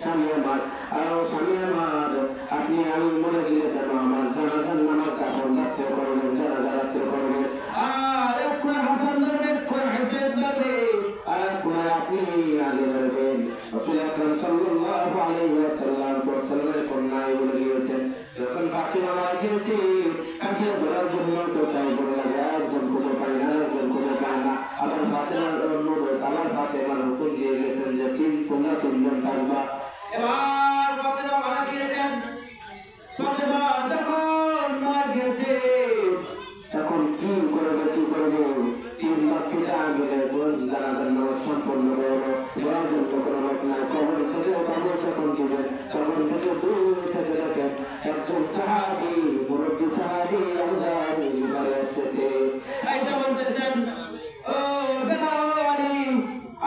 স্বামী আমার, আরো স্বামী আমার, আপনি আমি মরে গেলে যেন আমার জানাজার নামাজ কাপড় রাখতে করবেন, জানাজা রাখতে করবেন, আর এক কোণে হাসান ধরবে, এক কোণে হুসাইন ধরবে, আর এক কোণে আপনি আগে ধরবেন। রাসূল আকরাম সাল্লাল্লাহু আলাইহি ওয়াসাল্লামের কন্যায় বলে গিয়েছেন, যখন ফাতেমা মারা গিয়েছে, কাটিয়ে ধরার জন্য কোথায় বলে যায়, দেওয়ার জন্য কোনো লোক নাই। কবর থেকে যখন দিবেন কবর থেকে দূর থেকে দেখেন একজন সাহাবী মুরব্বী সাহাবী আনসারী ঘরে আসতেছে। আয়েশা বলতেছেন ও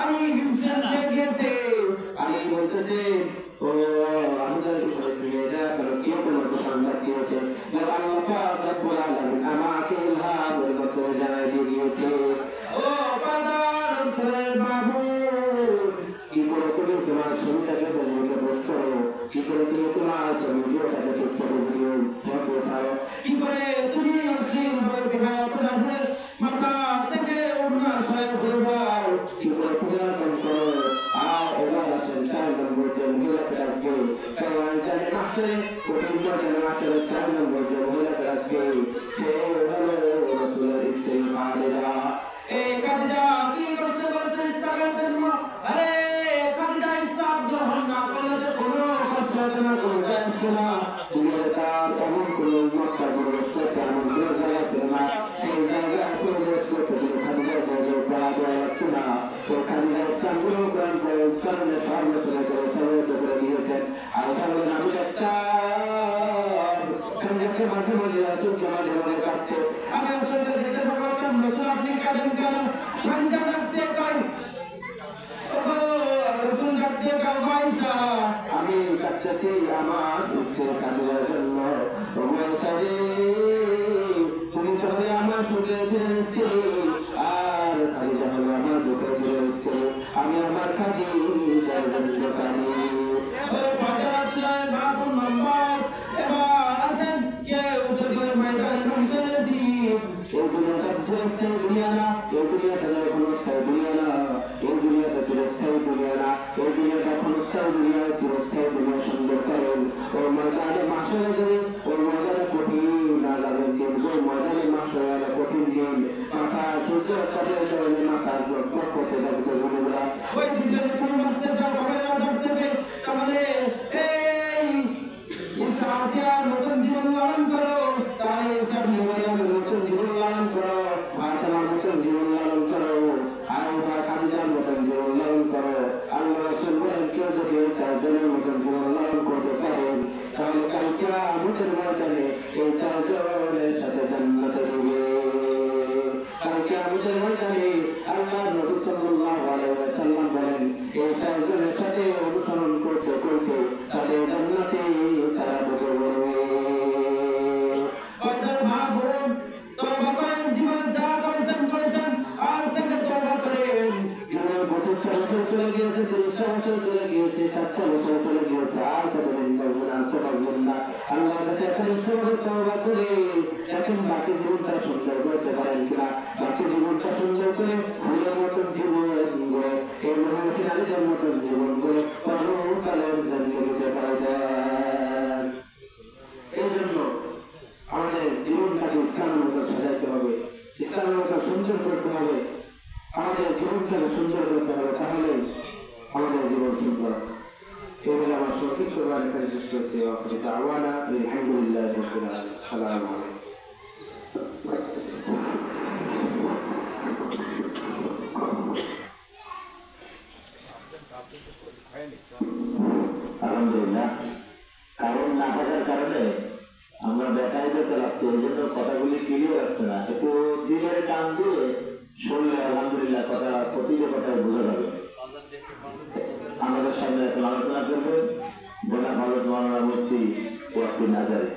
আলী হিমসেন গিয়েছে। আলী বলতেছে ও আনসারী ঘরে ফিরে যা কারণ কে তোমার সংবাদ দিয়েছে? আল্লাহ পাক রব্বুল আলামিন আমাকে ইলহাম করে জানাই দিয়েছে। ও বাদার ঘরের মাহবুব কি করে তুমি তোমার শরীরটাকে বন্ধুকে বোধ করো, কি করে তুমি তোমার শরীরটাকে ঠিক করে দিও, কি করে তুমি মুসলিম ভাবে বিবাহ করে মাথা থেকে ওড়না সরাই ফেলবাও, কি করে পূজা করো। আর এবার আসেন 4 নম্বর যে মহিলাকে রাখবে কারণ জানে মাসে কঠিন পর্যায়ে মাসের 4 নম্বর যে মহিলাকে রাখবে সে হলো রাসূলের স্ত্রী খাদিজা। এই খাদিজা কি কষ্ট করছে ইসলামের জন্য? আরে খাদিজা ইসলাম গ্রহণ না করলে যে কোনো কষ্ট হবে না, কোনো যায় না। তুমি তার এমন কোনো মক্কা করতে এমন কোনো জায়গা ছিল না, সেই জায়গায় প্রবেশ করতে খাদিজা জায়গায় পড়া দেওয়া যাচ্ছে না। তো খাদিজা ইসলাম গ্রহণ করে কারণে সব রসুলের করে সবাইকে করে দিয়েছেন। আর সবাই আমি একটা খাদিজাকে মাঝে মাঝে রাসূলকে মাঝে মাঝে কাটতে আমি রাসূলকে জিজ্ঞাসা করতাম রাসূল আপনি কাঁদেন কেন? খাদিজা কাঁদতে কয় রাসূল কাঁদতে কয় আয়েশা আমি কাঁদতেছি আমার স্ত্রী খাদিজার জন্য। ও আয়েশা রে তুমি তাহলে আমার সুখের স্ত্রী আর খাদিজা হলো আমার দুঃখের স্ত্রী। আমি আমার খাদিজার জন্য কাঁদি। ও বাজার বাবুর নম্বর এবার আসেন কেউ যদি ময়দানে পৌঁছে দিই এই দুনিয়াটা চিরস্থায়ী দুনিয়া না, এই দুনিয়াটা কোনো স্থায়ী দুনিয়া না, এই দুনিয়াটা চিরস্থায়ী দুনিয়া না, এই দুনিয়াটা ক্ষণস্থায়ী দুনিয়া, চিরস্থায়ী দুনিয়া সুন্দর করেন। ওই ময়দানে মাসরে যদি ওই ময়দানে কঠিন না যাবেন কিন্তু ওই ময়দানে মাসরে কঠিন দিন মাথা সূর্য কাটের কারণে মাথা জটপট করতে থাকবে বন্ধুরা। ওই দিন যদি তুমি বাঁচতে চাও বাবার রাজার থেকে তাহলে এই ঈসা আসিয়ার নতুন জীবন লালন করো, তাহলে ঈসা মারিয়ামের নতুন জীবন লালন করো, ফাতেমার নতুন জীবন লালন করো, আয়েশা খাদিজার নতুন জীবন লালন করো। আল্লাহ রাসূল বলেন কেউ যদি এই 4 জনের নতুন জীবন লালন করতে পারেন তাহলে কালকে আমাদের ময়দানে এই 4 জনের সাথে জান্নাতে যাবে। কালকে আমাদের ময়দানে আল্লাহ নবী সাল্লাল্লাহু আলাইহি ওয়াসাল্লাম বলেন এই 4 জনের সাথে অনুসরণ করতে করতে তাদের জান্নাতে তারা ঢুকে পড়বে। বাজার মাহবুব তওবা করেন, জীবন যা করেছেন আজ থেকে তওবা করেন। জীবনে 25টা বছর চলে গিয়েছে, 30টা বছর চলে গিয়েছে, 7টা বছর চলে গিয়েছে, আর কতদিন বাঁচবেন আর বাঁচবেন না। আল্লাহর কাছে একনিষ্ঠভাবে তওবা করে এখন বাকি জীবনটা সুন্দর করতে পারেন কিনা, বাকি জীবনটা সুন্দর করে ফুলের মতন জীবন গড়ে এই মহানসী নারীদের মতন জীবন গড়ে পরকালের জন্মে দিতে পারবেন। এই জন্য আমাদের জীবনটাকে ইসলামের মতো সাজাইতে হবে, ইসলামের মতো সুন্দর করতে হবে, আমাদের জীবনটাকে সুন্দর করতে হবে, তাহলে আমাদের জীবন সুন্দর। এই বলে আমার সংক্ষিপ্ত বাণীটা শেষ করছি। আলহামদুলিল্লাহ রাব্বিল আলামিন। আসসালামু আলাইকুম। আলহামদুলিল্লাহ কারণ না থাকার কারণে আমরা বেকায় যেতে লাগছে, এই জন্য কথাগুলি ক্লিয়ার আসছে না। একটু দিলের টান দিয়ে শুনলে আলহামদুলিল্লাহ কথা প্রতিটি কথায় বোঝা যাবে। আমাদের সামনে এখন আলোচনা করবে জনাব হযরত মাওলানা মুফতি ওয়াকিল আজহারী।